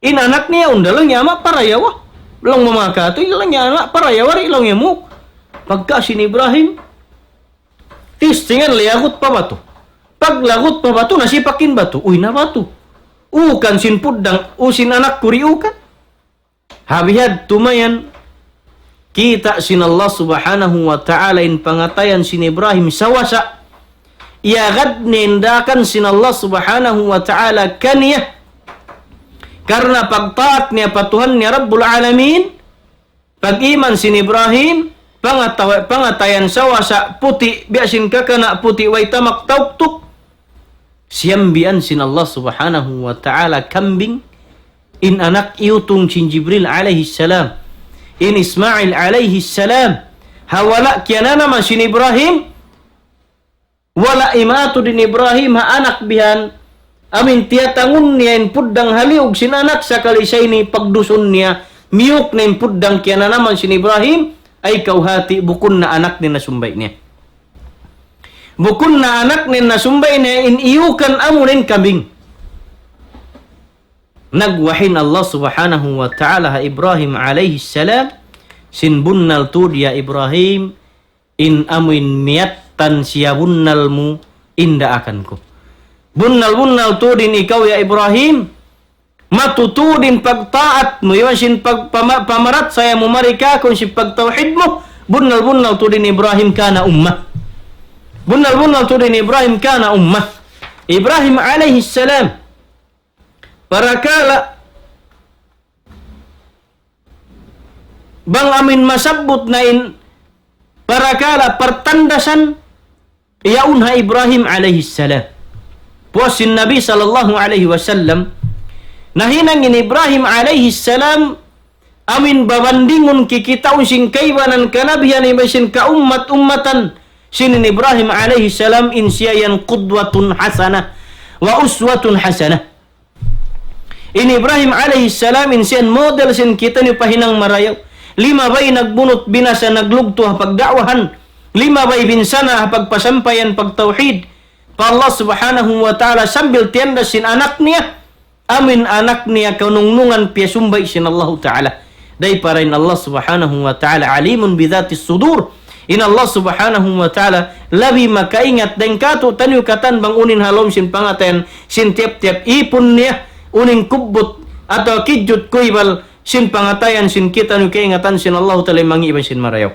In anak niya undalang niya ama parayawa. Lang mamakato ilang niya anak parayawa ilang niya muk. Pagka sin Ibrahim tistingan liagot pa bato. Pag lagot pa bato nasipakin bato. Uy na bato. Ukan sin puddang usin anak kuri ukan. Habihad tumayan kita sin Allah subhanahu wa ta'ala in pangatayan sin Ibrahim sawasa. Iagad nindakan sin Allah subhanahu wa ta'ala kaniyah. Karena pagtaat niya patuhan niya Rabbul Alamin. Pag-iman sin Ibrahim. Pangatayan sawasa puti. Biasin kakana puti way tamak tauktuk. Siyambian sin Allah subhanahu wa ta'ala kambing. In anak iutong sin Jibril alaihi salam. In Ismail alaihi salam. Hawala kiana naman sin Ibrahim. Wala imatu din Ibrahim ha anak bihan. Amin tiyatangun niya in puddang haliog sin anak sa kalisay ni pagduson niya. Miyok na in puddang kiana naman sin Ibrahim. Ay kauhati bukun na anak ni nasumbay niya. Bukun na anak ni nasumbay niya in iyukan amunin kambing. Nagwahin Allah subhanahu wa ta'ala ha Ibrahim alaihi salam sin bunnal tu dia Ibrahim in amuin miyatan siya bunnal mu inda akan ko. Bunnal tu din ikaw ya Ibrahim matutudin pagtaat mo yun sin pamarat saya mo marika kung si pagtawhid mo bunnal tu din Ibrahim kana ummah. Bunnal tu din Ibrahim kana ummah. Ibrahim alaihi salam parakala bang amin masabut na in parakala pertandasan yaunha Ibrahim alaihi salam puasin Nabi sallallahu alaihi wasallam nahinangin Ibrahim alaihi salam amin babandingun kikitaun sing kaibanan kanabihan ibasin ka ummatan sinin Ibrahim alaihi salam insyayan qudwatun hasanah wa uswatun hasanah. In Ibrahim alaihi salam insiyan model sin kita ni pahinang marayaw. 5 bay nagbunot binasa naglugto pagdakwahan. 5 bay binsana pagpasampayan pagtauhid. Pa Allah subhanahu wa ta'ala sambil tianda sin anak niya. Amin anak niya kanungnungan piyasumbay sin Allah ta'ala. Day parain Allah subhanahu wa ta'ala alimun bidhatis sudur. In Allah subhanahu wa ta'ala labi makaingat dan kato tanyo katan bang unin halom sin pangatayan sin tiap-tiap ipon niya. Uning kubut atau kijut kuibal sin pangatayan sin kita nu kaingatan sin Allah ta'ala mangiban sin marayaw.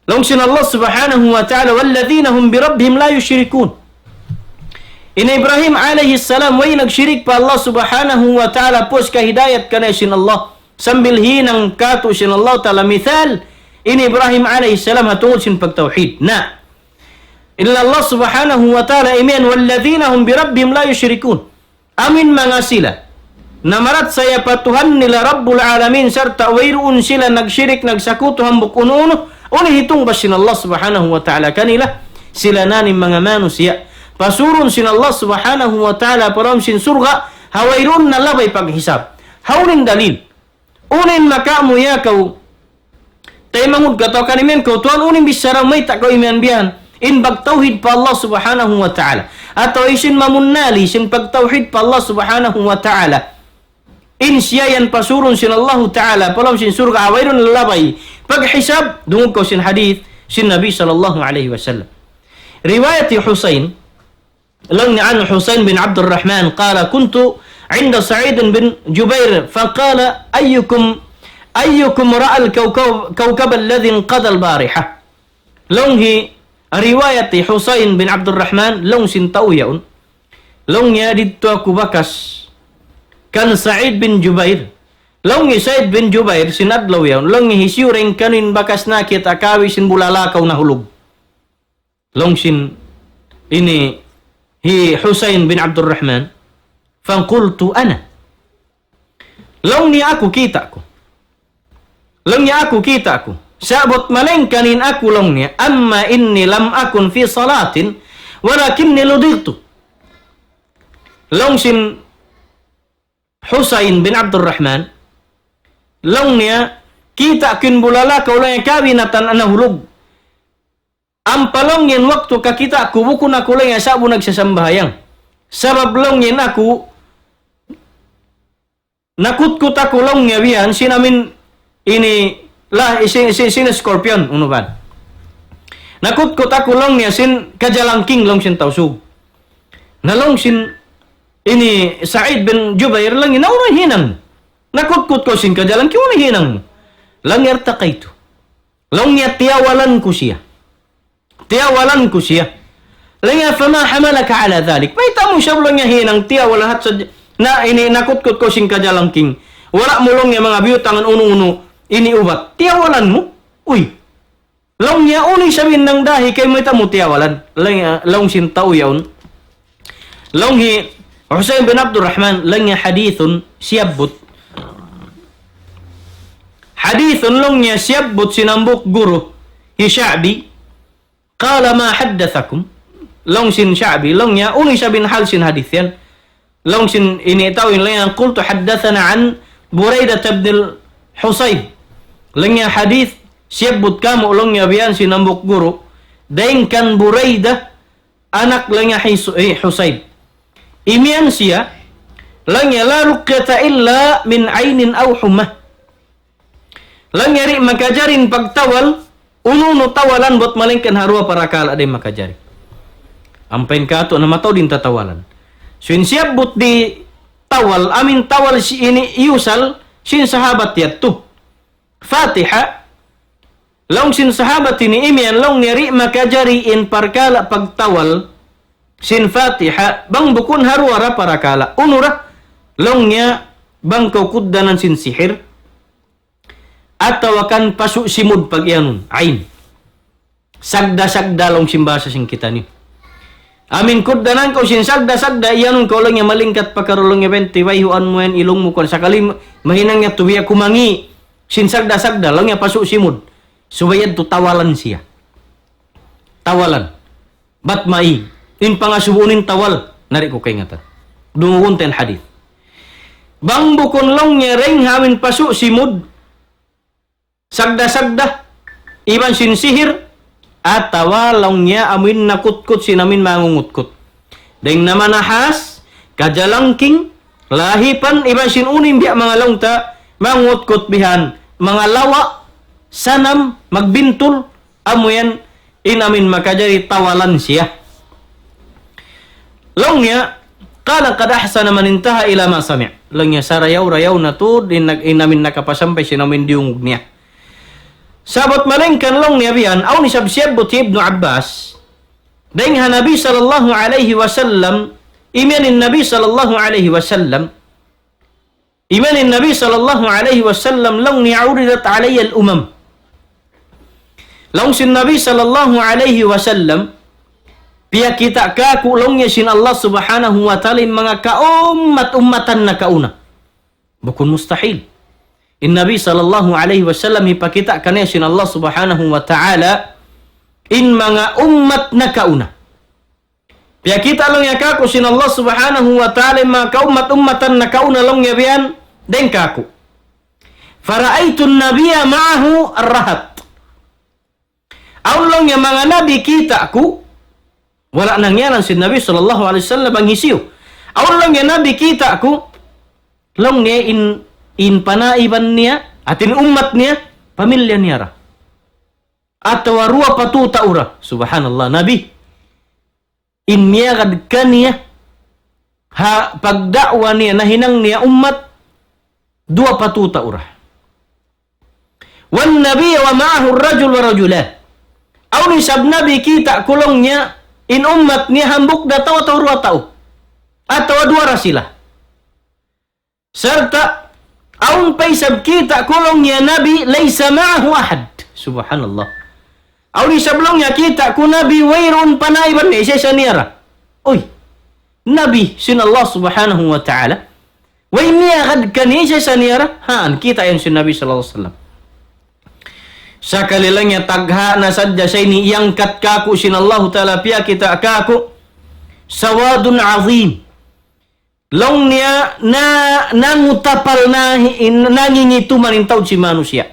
Long sin Allah subhanahu wa ta'ala walladzina hum birabbihim la yusyrikun. In Ibrahim alaihi salam way nagsyirik pa Allah subhanahu wa ta'ala pos kahidayat kana sin Allah sambil hinang kato sin Allah ta'ala mithal in Ibrahim alaihi salam hatungod sin pagtauhid na Illa Allah subhanahu wa ta'ala imian walladzina hum birabbihim la yusyrikun. Amin mga sila. Namarat saya patuhan nila Rabbul Alamin serta wairuun sila nagsyirik nagsakuto hambuk uno-uno. Uni hitung basin Allah subhanahu wa ta'ala kanila sila nanin mga manusia. Pasurun sin Allah subhanahu wa ta'ala param sin surga hawairun na labay paghisab. Haunin dalil. Unin makamu ya kau. Tay mangud kataw kanimen kau tuan unin bisara may tak kau imian bihan. In bagtauhid pa Allah subhanahu wa ta'ala. Atau isin mamunali sin pagtauhid pa Allah subhanahu wa ta'ala. In siya yan pasurun sin Allah ta'ala. Palam sin surga awairun lalabay. Paghisab, dungog ko sin hadith sin Nabi sallallahu alaihi wasallam. Riwayat Husain. Lang ni an Husain bin Abdul Rahman. Qala kuntu عند سعيد بن جبير فقال أيكم رأى الكوكب الذي انقضى البارحة. لون هي رواية حسين بن عبد الرحمن لون سنتو يون لون يدد توكو بكس كان سعيد بن جبير لون سعيد بن جبير سند لو يون لون هسيورين كانين بكس ناكي تكاوي سن بولالا كونا هلوب لون سن ini hi Husain bin Abdul Rahman. Faqultu ana. Long ni aku kita ko. Long ni aku kita ko. Sabot malengkanin aku long niya. Amma inni lam akun fi salatin. Walakinni ludirtu. Long sin Husain bin Abdul Rahman. Long niya. Kita kin bulala ka ulang kabinatan anahulog. Ampalong yan waktu ka kita aku bukun aku lang yung sabo nagsasambayang. Sabab long yan ako nakutkut ako long nga biyan sinamin ini lah sin scorpion uno ban. Nakutkut ako long nga sin kajalangking long sin tausug. Nalong sin ini Sa'id bin Jubair lang ina una hinang. Nakutkut ko sin kajalangking una hinang. Lang yarta kayto. Long nga tiyawalan ko siya. Tiyawalan ko siya. Lanya fama hamalaka ala dhalik. Paita mo siya lang nga hinang tiyawalan hat sa na ini nakutkut ko sing kajalangking. Wala mo long nga mga biyutangan uno-uno ini ubat. Tiyawalan mo? Uy. Long niya uni sabihin ng dahi kay may tamo tiyawalan. Long sin tao yaon. Long hi Husain bin Abdul Rahman lang niya hadithun siyabut. Hadithun long niya siyabut sinambuk guru hi Sha'bi. Qala ma haddathakum. Long sin Sha'bi long niya uni sabihin hal sin hadith yan. Long sin ini tawin lang yang qultu haddathana an Buraidah bin Husayb. Lang yang hadith siyabut kamu long ya biyan sinambuk guru. Dain kan Buraidah anak lang ya Husayb. Imian siya lang ya la ruqyata illa min ainin aw humah. Lang yari makajarin pagtawal ununo tawalan buat malingkan harua para kala day makajari. Ampain ka to na mataw din tatawalan. So insiyabot di tawal, amin tawal si ini iusal, sin sahabat yatto. Fatiha, long sin sahabat ini imian long nyari makajari in parkala pagtawal, sin Fatiha, bang bukun harwara parakala. Unura, long nya bang kukuddanan sin sihir, atau akan pasuk simud pag iyanun, ain. Sagda-sagda long simbasa sing kita ni. Amin kuddanan ko sin sagda-sagda iyanun ko lang yung malingkat pagkarulong yung 20 wayhuan mo yan ilong mo kon sakali mahinang nga tuwiya kumangi sin sagda-sagda lang yung pasuk simud subayad to tawalan siya tawalan bat mai in pangasubunin tawal nari ko kay ngata dungun ten hadith bang bukon long niya reng hamin pasuk simud sagda-sagda iban sin sihir atawa long niya amin nakutkut sinamin mangungutkut. Deng nama nahas, kajalangking, lahipan, iban sinunim biya mga longta, mangutkut bihan, mga lawa, sanam, magbintul, amuyan, inamin makajari tawalan siya. Long niya, kala kadahsa naman intaha ila masami'. Long niya, sarayaw-rayaw na to, inamin nakapasampay sinamin diungog niya. Sabot malengkan long niya biyan, aw ni sabsiyabot Ibnu Abbas, dahil Nabi sallallahu alaihi wasallam, imanin Nabi sallallahu alaihi wasallam, long ni uridat alaiya al-umam. Long sin Nabi sallallahu alaihi wasallam, Pia kita ka kulongnya sin Allah subhanahu wa ta'ala mga kaumat-umatan na kauna. Bukun mustahil. In Nabi sallallahu alaihi wasallam ipakita kanya sin Allah subhanahu wa ta'ala in mga ummat na kauna. Pia kita long ya kaku sin Allah subhanahu wa ta'ala mga kaumat-ummatan na kauna long ya biyan den kaku. Fara'aitun nabiya ma'ahu ar-rahat. Aulong yang mga nabi kita ku wala nangyanan si Nabi sallallahu alaihi wasallam ang hisiyo. Aulong yang nabi kita ku long niya in panaiban niya atin umat niya pamilya niya ra. Atau warua patuta ura. Subhanallah nabi. In niya kad niya ha pagdakwa niya nahinang niya umat dua patuta ura. Wan nabiy wa ma'ahu ar-rajul wa rajulan. Aw ni sab nabi kita kulongnya in ummat niya hambuk datau atau dua tau. Atau dua rasilah. Serta aun paisab kita kulongnya nabi laysa ma'ahu ahad. Subhanallah. Aw ni sablongnya kita ku nabi wairun panaiban ni siya niara. Oy. Nabi sin Allah subhanahu wa ta'ala. Wa niya kad kanisa niara. Haan kita yan sin Nabi sallallahu alaihi wasallam. Sakali lang ya tagha na sadya siya ni iangkat kaku sin Allah ta'ala pia kita kaku sawadun azim. Long niya na nangutapal na nangingituman in taud si manusia.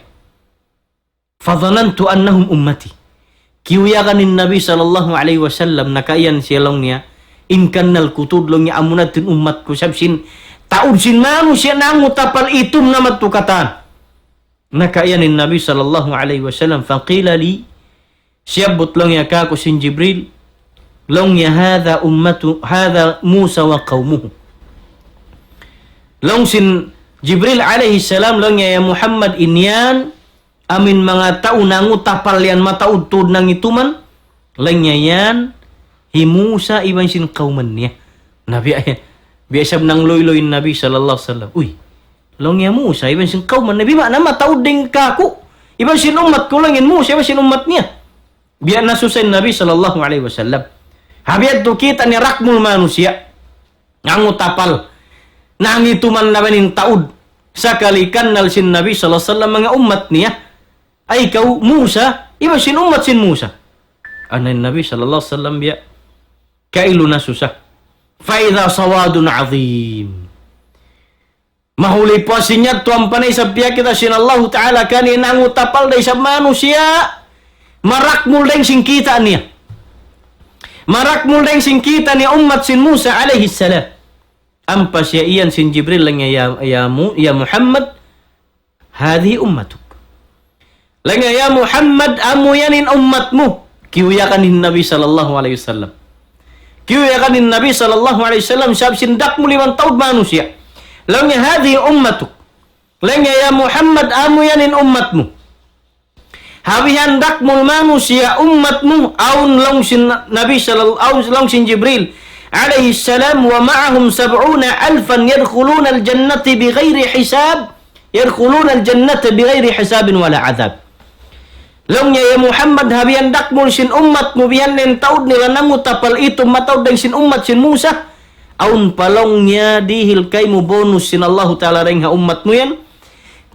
Fadhanantu annahum ummati. Kiuyakan ni Nabi sallallahu alaihi wasallam nakaiyan siya long niya in kannal kutud long niya amunatin umat ko sabsin taud sin manusia nangutapal itum na matukatan. Nakaiyan ni Nabi sallallahu alaihi wasallam faqila li siyabut long ya kako sin Jibril long ya hadha ummatu hadha Musa wa qaumuhu. Long sin Jibril alaihi salam long ya Muhammad inyan amin mga tao nangu tapal yan mataudtod nang ituman lang yan hi Musa iban sin kauman niya. Nabi ay biasab nang loy-loy Nabi sallallahu alaihi wasallam. Uy, long ya Musa iban sin kauman Nabi mana mataud ding kaku. Iban sin umat ko lang yan Musa iban sin umat niya. Biar nasusin Nabi sallallahu alaihi wasallam. Habiat tu kita ni rakmul manusia. Nangu tapal nang ituman nabanin taud sakali kannal sin Nabi sallallahu alaihi wasallam mga umat niya. Ay kau Musa, iba sin umat sin Musa. Anan Nabi sallallahu alaihi wasallam biya kailu nasusah. Faidha sawadun azim. Mahuli po sinya tuan panay sa biya kita sin Allah Ta'ala kani nangu tapal day sa manusia. Marakmul deng sin kita niya. Marakmul deng sin kita ni umat sin Musa alaihi salam. Ampas ya iyan sin Jibril lang ya Muhammad. Hadi ummatuk. Langa ya Muhammad amu yanin ummatmu kiuyakan Nabi sallallahu alaihi wasallam. Kiuyakan Nabi sallallahu alaihi wasallam sab sindak mu 5 tahun manusia. Langa hadhi ummatuk. Langa ya Muhammad amu yanin ummatmu. Habi hendak mul manusia ummatmu aun long sin Nabi sallallahu aun long sin Jibril alaihi salam wa ma'ahum 70,000 yadkhuluna al-jannati bighairi hisab. Yadkhuluna al-jannata bighairi hisabin wala adab. Longnya ya Muhammad habian dakmul sin umat mo bihan nen taud nila namu tapal itu mataud deng sin umat sin Musa aun palongnya dihil kay mo bonus sin Allah Ta'ala deng ha umat mo yan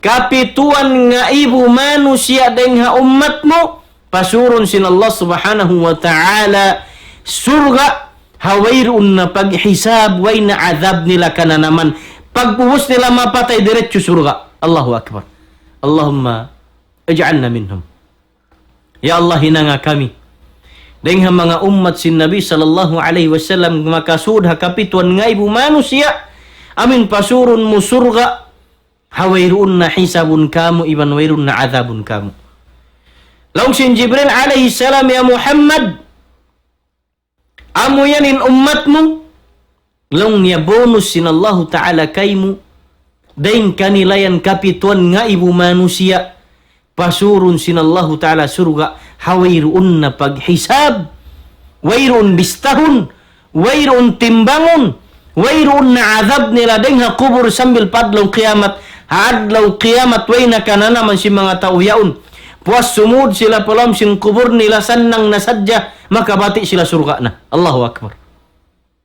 kapituan nga ibu manusia deng ha umat mo pasurun sin Allah Subhanahu wa Ta'ala surga hawairun na paghisab way na azab nila kananaman pagbuhos nila mapatay diretso surga. Allahu Akbar. Allahumma ij'alna minhum. Ya Allah hinanga kami dengan mga umat sin Nabi sallallahu alaihi wasallam makasud hakapituan nga ibu manusia amin pasurun mu surga hawairun na hisabun kamu iban wairun na azabun kamu. Laung sin Jibril alaihi salam ya Muhammad amu yanin ummatmu laung niya bonus sin Allah Ta'ala kaimu daing kanilayan kapituan nga ibu manusia pasurun sin Allah Ta'ala surga hawairun na paghisab wairun bistahun wairun timbangun wairun na azab nila dengha kubur sambil padlaw kiamat hadlaw kiamat way na kananaman si mga tao yaun puas sumud sila palam sin kubur nila sannang nasadya, maka bati sila surga na. Allahu Akbar.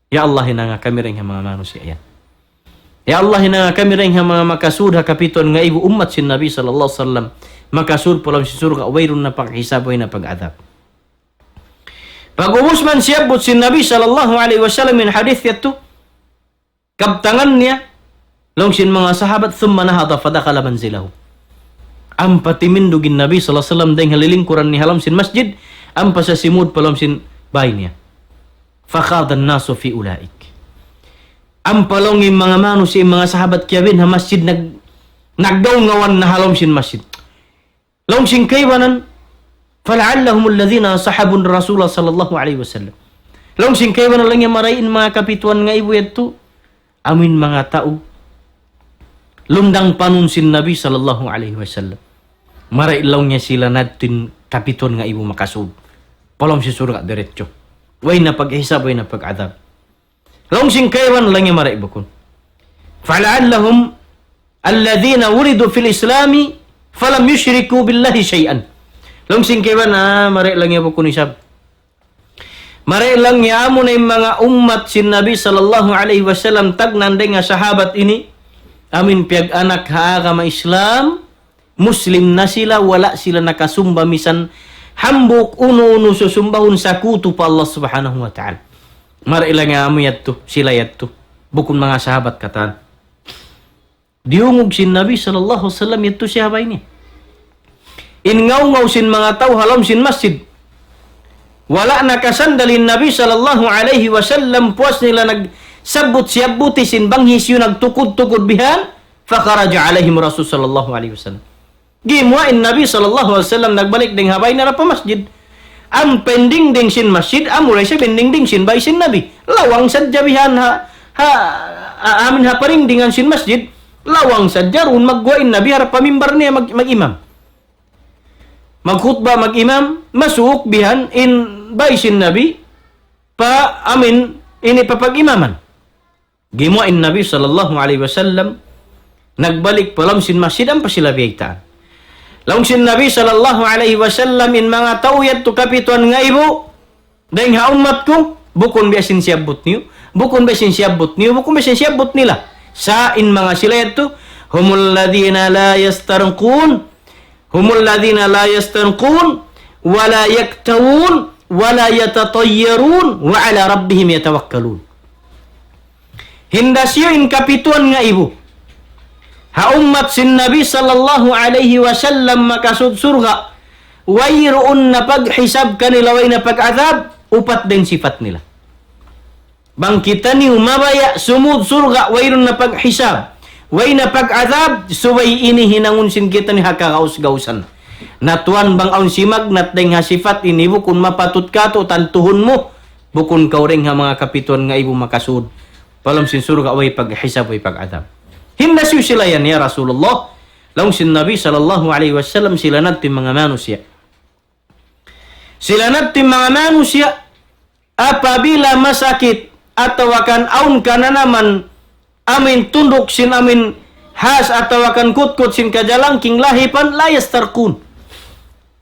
Ya Allah, hinanga kami rin mga manusia yan. Ya Allah, hinanga kami rin mga makasud hakapiton nga ibu umat sin Nabi sallallahu alaihi wasallam, makasud palam sin surga, wayrun na paghisab, way na pag-adab. Pag-ubos man siyabot sin Nabi sallallahu alaihi wasallam min hadith yato, kabtangan niya, long sin mga sahabat, thumma nahada fadakala manzilahu. Ang patimindugin Nabi sallallahu alaihi wasallam dahil halilingkuran ni halam sin masjid, ang pasasimud palam sin bahay niya. Fakhadan nasu fi ulaik. Ang palongin mga manusia, mga sahabat kiyabin ha masjid nagdaw ngawan na halam sin masjid. Long sin kaywanan, fala'allahum alladhina sahabun Rasulullah sallallahu alaihi wasallam. Long sin kaywanan lang yung marayin mga kapituan nga ibu yato, amin mga tao, lundang panun sin Nabi sallallahu alaihi wasallam. Marailaw niya sila natin kapiton nga ibu makasud. Palom si surga diretso. Way na pag-hisab, way na pag-adab. Long sing kaywan lang niya maraibukon. Fala'allahum alladhina wuridu fil islami falam yushriku billahi syai'an. Long sing kaywan marailang niya bukon isab. Marailang niya amo na yung mga umat sin Nabi sallallahu alaihi wasallam tagnanday nga sahabat ini. Amin piyag anak haagama Islam, Muslim na sila, wala sila nakasumba misan hambuk uno susumbahun sa kuto pa Allah subhanahu wa ta'ala. Marailang nga amo yadto, sila yadto, bukun mga sahabat katan. Diungog sin Nabi sallallahu alaihi wasallam yadto siya habay niya. Ingaw-ngaw sin mga tao halam sin masjid. Wala nakasandalin Nabi sallallahu alaihi wasallam, puas nila nagsabot siyabuti sin banghis yun nagtukod-tukod bihan, fakaraja alaihim Rasul sallallahu alaihi wasallam. Gimuain Nabi sallallahu alaihi wasallam nagbalik ding habay na pa masjid. Ang pending ding sin masjid, amuray siya pending ding sin bay sin Nabi. Lawang sadya bihan amin ha paring dingan sin masjid. Lawang sadya ron magguain Nabi harap pamimbar niya mag-imam. Maghutba mag-imam, masuk bihan in bay sin Nabi pa amin ini papag-imaman. Gimuain Nabi sallallahu alaihi wasallam nagbalik palam sin masjid ang pasila biyaitaan. Laung sin Nabi sallallahu alaihi wasallam in mga tauyat to kapituan nga ibo, dahil ha umat ko, bukon biasin siyabot niyo, bukon biasin siyabot niyo, bukon biasin siyabot nila. Sa in mga sila yato, humul ladina la yastarqun, humul ladina la yastarqun, wala yaktawun, wala yatatayyarun, wa ala rabbihim yatawakkalun. Hinda siyo in kapituan nga ibo. Ha ummat sin Nabi sallallahu alaihi wasallam makasud surga, wayroon na paghisab kanila, way na pag-adab, upat din sifat nila. Bangkitan niyo mabaya sumud surga, wayroon na paghisab, way na pag-adab, suway ini hinangun sin kita ni hakakaus-gausan. Natuan bang aun simag nat ding ha sifat ini bukun mapatut ka to tantuhon mo, bukun kauring ha mga kapituan nga ibo makasud. Palam sin surga, way paghisab, way pag-adab. Hindasyo sila yan ya Rasulullah. Laung sin Nabi sallallahu alaihi wasallam sila natin mga manusia. Sila natin mga manusia, apabila masakit atau akan aun ka na naman, amin tunduk sin amin has atau akan kutkut sin kajalangking lahipan, layas tarkun.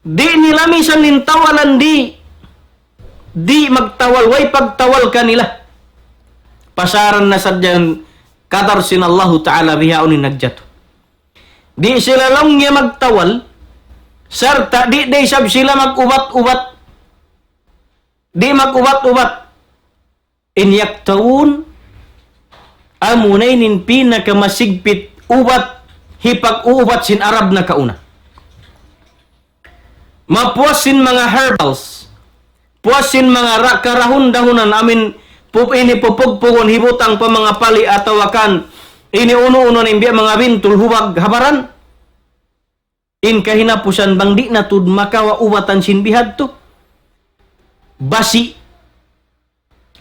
Di nilamisan nintawalan di magtawal, way pagtawal kanila. Pasaran na sadyan katar sin Allah Ta'ala biha unin nagjato. Di sila lang niya magtawal, sarta di sab sila mag-ubat-ubat. Di mag-ubat-ubat. In yaktawun, amunay nin pinakamasigpit ubat, hipag-ubat sin Arab na kauna. Mapuasin mga herbals, puasin mga karahon-dahunan, amin ini pupugpugon hibutang pa mga pali ataw akan ini uno-uno na imbiya mga bintul hubag habaran in kahinapusan bang di natud makawa ubatan sinbihad to basi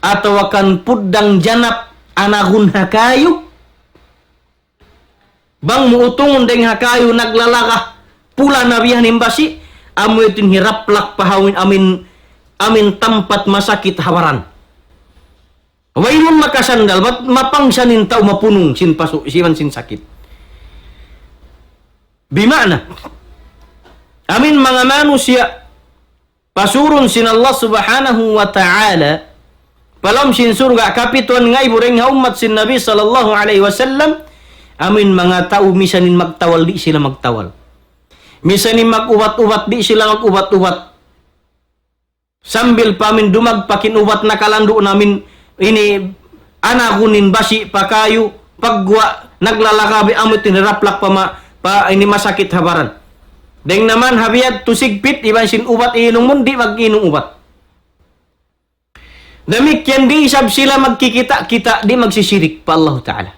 ataw akan puddang janap anagun hakayo bang muutungon deng hakayo naglalaka pula na bihan imbasi amoy itin hiraplak pahawin amin tempat masakit habaran. Wayrun makasandal, mapangsanin tao mapunong sin paso, siman sin sakit. Bimana, Amin mga manusia, pasurun sin Allah subhanahu wa ta'ala, palam sin surga kapituan nga ibureng nga umat sin Nabi sallallahu alaihi wasallam, amin mga tao misanin magtawal, di sila magtawal. Misanin mag-ubat-ubat, di sila mag-ubat-ubat. Sambil pamin dumagpakin ubat na kalando namin, ini anakunin basi pakayo, pagwa, naglalakabi amot tiniraplak ini masakit habaran. Deng naman habiyat tusigpit, iban sin ubat inong mundi, mag-inong ubat. Damikyan di isab sila magkikita-kita, di magsisirik pa Allah Ta'ala.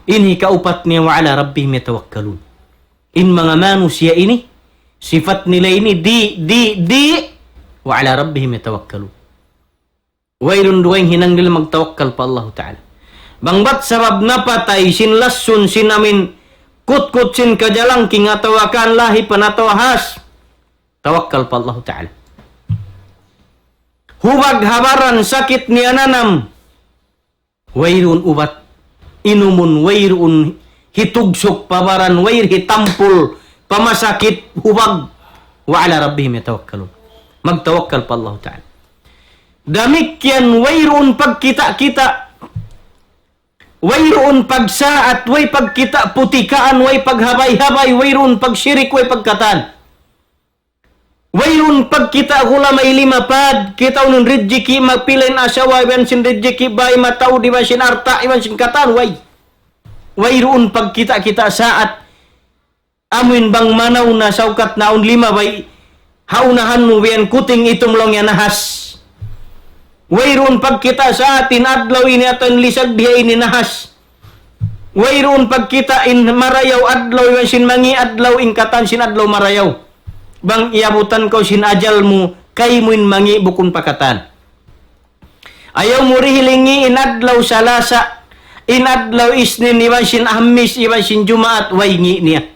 Ini kaupat niya wa ala rabbihim yatawakkalun. In mga manusia ini, sifat nila ini di wa ala rabbihim yatawakkalun. Wailun duwaing hinang nila magtawakkal pa Allah Ta'ala. Bangbat sabab napatay sin lasun sin amin kut-kut sin kajalang king atawakan lahi panatawahas. Tawakkal pa Allah Ta'ala. Hubag habaran sakit ni ananam. Wairun ubat. Inumun wairun hitugsok pabaran wair hitampul pamasakit hubag. Wa ala rabbihim yatawakkalun. Magtawakkal pa Allah Ta'ala. Damikyan wairun pagkita-kita. Wairun pagsaat, way pagkita putikaan, way paghabay-habay, wairun pagsyirik, way pagkatan. Wairun pagkita hula may limapad, kita unun ridjiki magpilain asawa, iban sin ridjiki bay matao, di ba sin arta, iban sin katan, way. Wairun pagkita kita saat, amin bang manaw na saukat naun lima bay, haunahan mo biyan kuting itumlong yan nahas. Wairun pagkita sa atin adlaw ini aton lisag dia ini nahas. Wairun pagkita in marayaw adlaw sin mangi adlaw in katan sin adlaw marayaw. Bang iabutan ko sin ajal mo kay mo in mangi bukun pakatan. Ayaw mo rihilingi in adlaw salasa, in adlaw isnin iban sin ahmis iban sin jumaat waingi niya.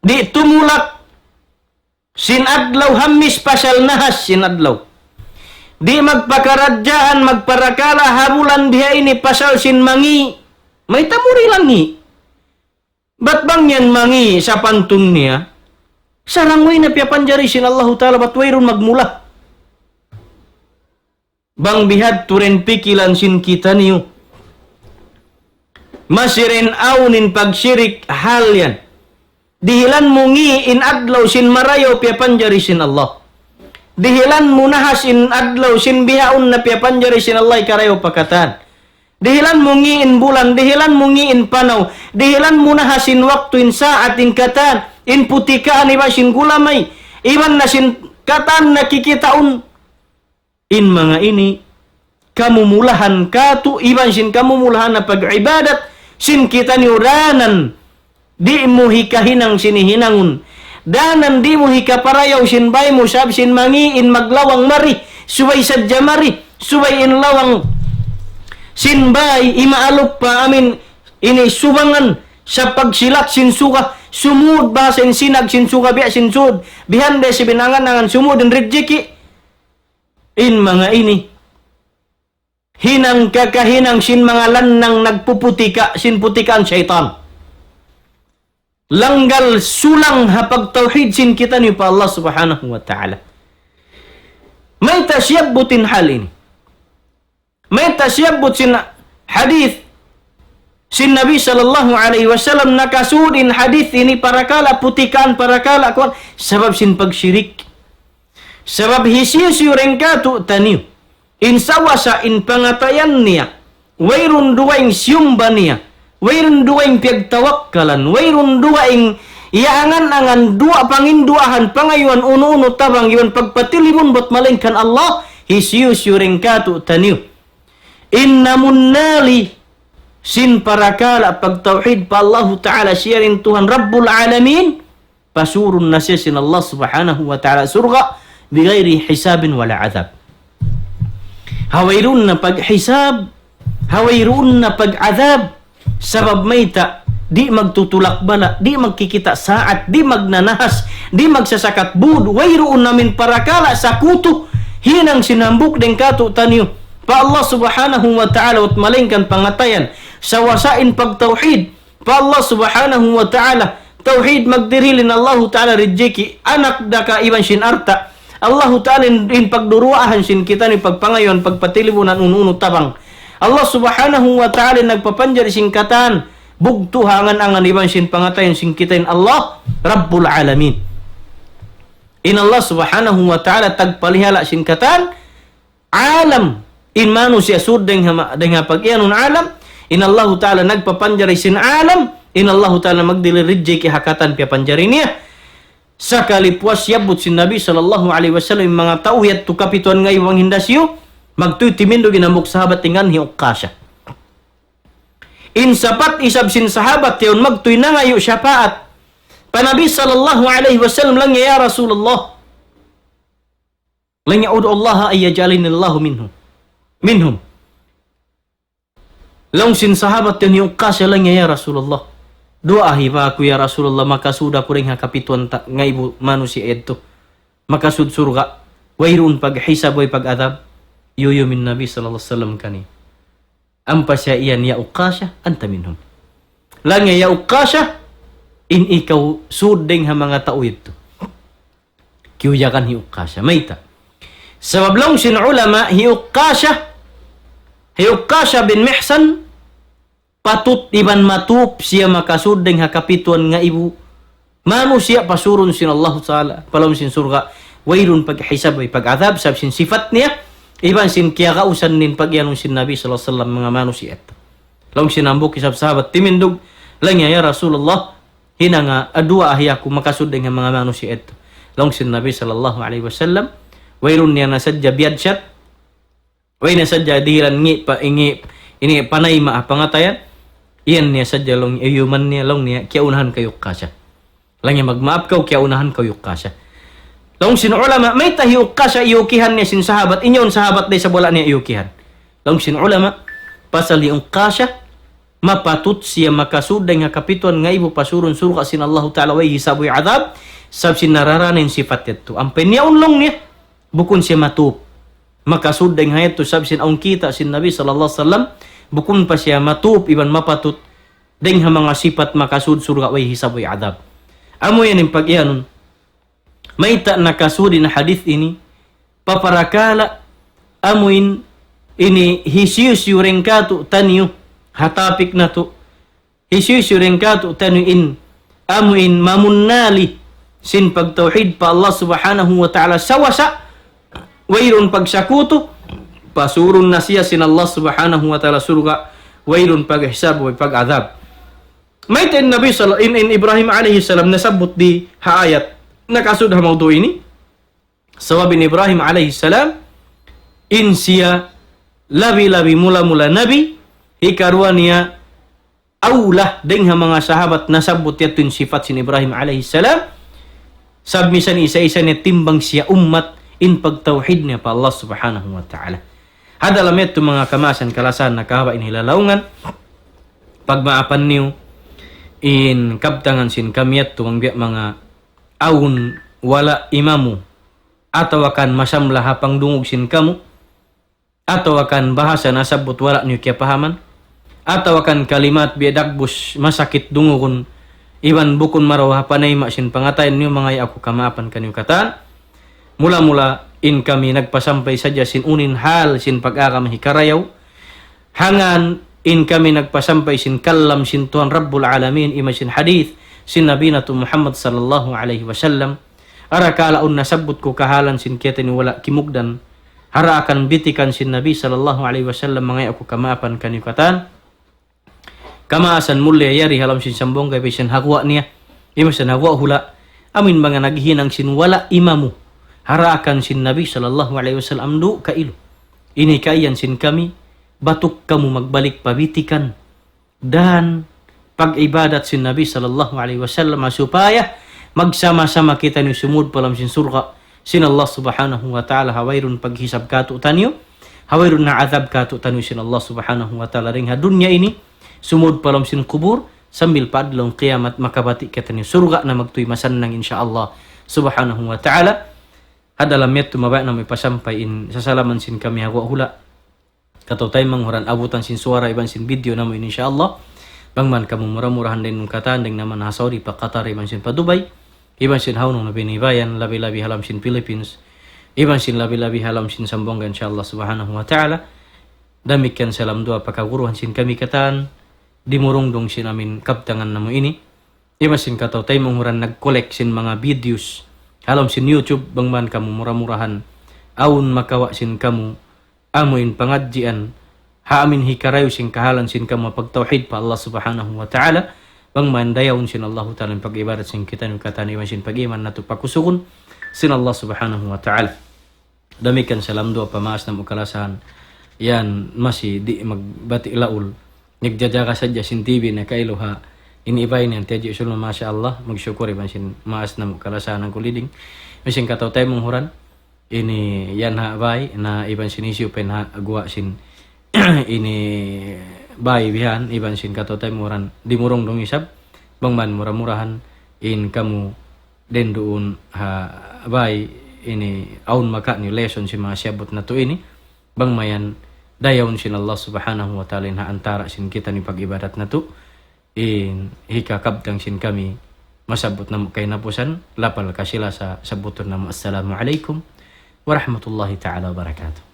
Di tumulak sin adlaw hamis pasal nahas sin adlaw. Di magpakaradyaan, magparakala, habulan diha ini pasal sin mangi. May tamuri langi. Ba't bang yan mangi sa pantun niya? Sarangway na piyapanjari sin Allah Ta'ala, ba't wayron magmula? Bang bihad turen pikilan sin kita niyo. Masirin aunin pagsyirik hal yan. Dihilan mungi in adlaw sin marayo piyapanjari sin Allah. Dihilan munahas in adlaw sin bihaun na piyapanjari sin Allah karayo pakatan. Dihilan mungi in bulan, dihilan mungi in panaw, dihilan munahas in waktu in saat in katan, in putikaan iba sin gulamay, iban na sin katan nakikitaun. In mga ini, kamumulahan katu, iban sin kamumulahan na pag-ibadat, sin kita ni uranan, di mo hikahinang sinihinangun. Danan di mo hikaparayaw sin bay mo sab sin mangiin maglawang mari subay sadya mari subay in lawang sin bay imaalop pa amin ini subangan sa pagsilat sin suka sumud ba sin sinag sin suka biya sin sud bihande si binangan sumud in rijiki in mga ini hinang kakahinang sin mga lanang nagpuputika sin putikaan syaitan. Langgal sulang hapag tauhid sin kita ni pa Allah subhanahu wa ta'ala. May tasyabutin hal ini. May tasyabut sin hadith sin Nabi sallallahu alaihi wasallam nakasudin hadith ini parakala putikan parakala kuan sabab sin pagsyirik. Sabab hisiyusiyo rengkatu taniyo. In sawasa in pangatayan niya. Wairun duwaing siyumba niya. Wairun duwaing piyagtawakkalan, wairun duwaing iangan-angan dua panginduahan pangayuan uno-uno tabang iwan pagpatilimun bot malingkan Allah hisiyusyo rengkatu taniyo. Innamun nali sin parakala pagtauhid pa Allah Ta'ala siya rin Tuhan Rabbul Alamin pasurun na siya sin Allah Subhanahu wa Ta'ala surga bigayri hisabin wala azab. Hawairun na pag-hisab, hawairun na pag-azab. Sabab mayta, di magtutulak bala, di magkikita saat, di magnanahas, di magsasakat bud, wayroon namin parakala sa kuto, hinang sinambuk deng kato tanyo. Pa Allah subhanahu wa ta'ala at malingkan pangatayan, sa wasain pagtauhid, pa Allah subhanahu wa ta'ala, tauhid magdirilin Allah Ta'ala rijeki anak daka iban sin arta Allah Ta'ala in pagduruahan sin kita ni pagpangayon pagpatilibunan ununo tabang Allah Subhanahu wa Ta'ala nagpapanjari singkatan bugtuhangan angan iban sin pangatayan sin kita in Allah Rabbul Alamin. In Allah Subhanahu wa Ta'ala tagpalihala singkatan alam in manusia sudeng dengan pagyanun alam in Allah Ta'ala nagpapanjari sin alam in Allah Ta'ala magdilirrijay ki hakatan pia panjari niya sakali puas yabut sin Nabi sallallahu alaihi wasallam mga tao yat tu kapituan nga iwang hindasyo magtuy timindo ginamok sahabat tingan hi Ukasha in sapat isab sin sahabat yaun magtuy na ngayo syafaat pa Nabi sallallahu alaihi wasallam lang ya Rasulullah lang ya'udu Allah ay yaj'alinillahu minhum lang sin sahabat yaun hi Ukasha lang ya Rasulullah doa hiba aku ya Rasulullah maka sudah kuring hakapituan nga ibu manusia ito makasud surga wairun paghisab way pagadab yuyo min Nabi sallallahu alaihi wasallam kani ampa siya iyan ya Ukasha anta minhum lang ya Ukasha in ikaw sudeng ha mga tao ito kiyuyakan hi Ukasha maita sabab lang sin ulama hi Ukasha bin Mihsan patut iban matup siya makasudeng hakapituan nga ibu manusia pasurun sin Allah Ta'ala palom sin surga wairun paghisab way pagadab sab sin sifat niya iban sin kiyakausan nin pagyanong sin Nabi sallallahu alaihi wasallam mga manusia ito long sinambok isab sahabat timindog lang ya Rasulullah hina nga adua ahyaku makasudeng nga mga manusia ito long sin Nabi sallallahu alaihi wasallam wairun niya nasadya biyadshat way nasadya dihilan ini panay maapangatayan iyan niya sadya long human niya long niya kaya unahan kayo kasya lang niya magmaap kaw kaya unahan kayo kasya long sin ulama may tahi kasya iukihan niya sin sahabat inyon sahabat day sa bola niya iukihan long sin ulama pasal yung kasya mapatut siya makasudeng nga kapituan nga ibu pasurun surga sin Allah Ta'ala way hisaboy adab sab sin nararanin sifat ito ang penyaun long niya bukun siya matup makasudeng nga ito sab sin aun kita sin Nabi sallallahu alaihi wasallam bukun pa siya matup iban mapatut deng ha mga sifat makasud surga way hisab way adab amo yan yung pagyanon may ta nakasudi na hadith ini paparakala amuin ini hisius yurengkatu tanyo hatapik na to hisius yurengkatu tanyo in amuin mamunnali sin pagtauhid pa Allah Subhanahu wa Ta'ala sawasa wayron pagsakuto pasurun na siya sin Allah Subhanahu wa Ta'ala surga wailun paghisab wa pagadab may tin Nabi in Ibrahim alaihi salam nasabot di haayat nakasud ha mawdu ini sawabin Ibrahim alaihi salam in siya labi mula nabi ikaruan niya aulah deng ha mga sahabat nasabot yatin sifat sin Ibrahim alaihi salam sabmisan isa-isa niya timbang siya ummat in pagtauhid niya pa Allah Subhanahu wa Ta'ala hadalam ito mga kamasan kalasan na kahawa in hilalaungan pagmaapan niyo in kabtangan sin kamiyat tumang mga awun wala imamu atau akan masamlah hapang dungog sin kamu atau akan bahasa nasabot wala niyo kaya pahaman atau akan kalimat biadagbus masakit dungogon iwan bukun maraw hapanay masin pangatayan niyo mga ako kamaapan kanyo katan mula-mula in kami nagpasampay sadya sin unin hal sin pag-akam hikarayaw hangan in kami nagpasampay sin kallam sin Tuhan Rabbul Alamin ima sin hadith sin Nabi natu Muhammad sallallahu alaihi wasallam ara kalaun nasabot ko kahalan sin kita ni wala kimugdan hara akan bitikan sin Nabi sallallahu alaihi wasallam mga ako kamaapan kaniyukatan kamaasan mulya yari halam sin sambong kay sin hagwa niya ima sin hagwa hula amin mga naghinang sin wala imamu harakan sin Nabi sallallahu alaihi wasallam do kailo ini kayan sin kami batuk kamu magbalik pabitikan dan pag-ibadat sin Nabi sallallahu alaihi wasallam supaya magsama-sama kita ni sumud palam sin surga sin Allah Subhanahu wa Ta'ala hawairun paghisab kato tanyo hawairun na azab kato tanyo sin Allah Subhanahu wa Ta'ala ring ha dunya ini sumud palam sin kubur sambil padlong kiamat makabati kita ni surga na magtuy masannang insyaallah Subhanahu wa Ta'ala hadalam metu mabay na may pasampay in sasalaman sin kami hagwa hula katotay manghuran abutan sin suara iban sin video na mo insyaallah Bangman kamu murah-murahan din nung katanding naman ha Saudi pa Qatar iban sin pa Dubai. Iban sin haunong na binibayan labi-labi halam sin Philippines. Iban sin labi-labi halam sin Sambonga insyaallah subhanahu wa ta'ala. Damikian salam dua pakaguruhan sin kami katan. Dimurong dong sin amin kaptangan namo ini. Iban sin kataw tayo manghuran nag-collect sin mga videos. Halam sin YouTube bangman kamu murah-murahan. Aun makawa sin kamu. Amuin pangadjian. Haamin hikarayo sin kahalan sin kamu pagtauhid pa Allah subhanahu wa ta'ala. Bang mandayaw sin Allah ta'ala pag-ibadat sin kita ng kataniwan sin pag-iman na ito pakusukun sin Allah subhanahu wa ta'ala. Damikan salam doa pamaas na mukalasahan. Yan masih di magbati laul. Nagjajaga sadya sin TV na kailuha. Iniibay niyan tiyaji usul masya Allah. Magsyukuri man sin maas na mukalasahan ng kuliding. Masin kataw tayo monghuran. Ini yan ha bay na iban sinisyo pen ha agwa sin ini bay bihan iban sin katotay muran dimurong dong isab bangman murah-murahan in kamu den doon ha bay ini aun maka ni lesson si mga syabot na to ini bangmayan dayawn sin Allah subhanahu wa ta'ala ha antara sin kita ni pag-ibadat na to in hikakabtang sin kami masabot na kay napusan lapal kasila sa sabuton na assalamu alaikum warahmatullahi ta'ala wabarakatuh.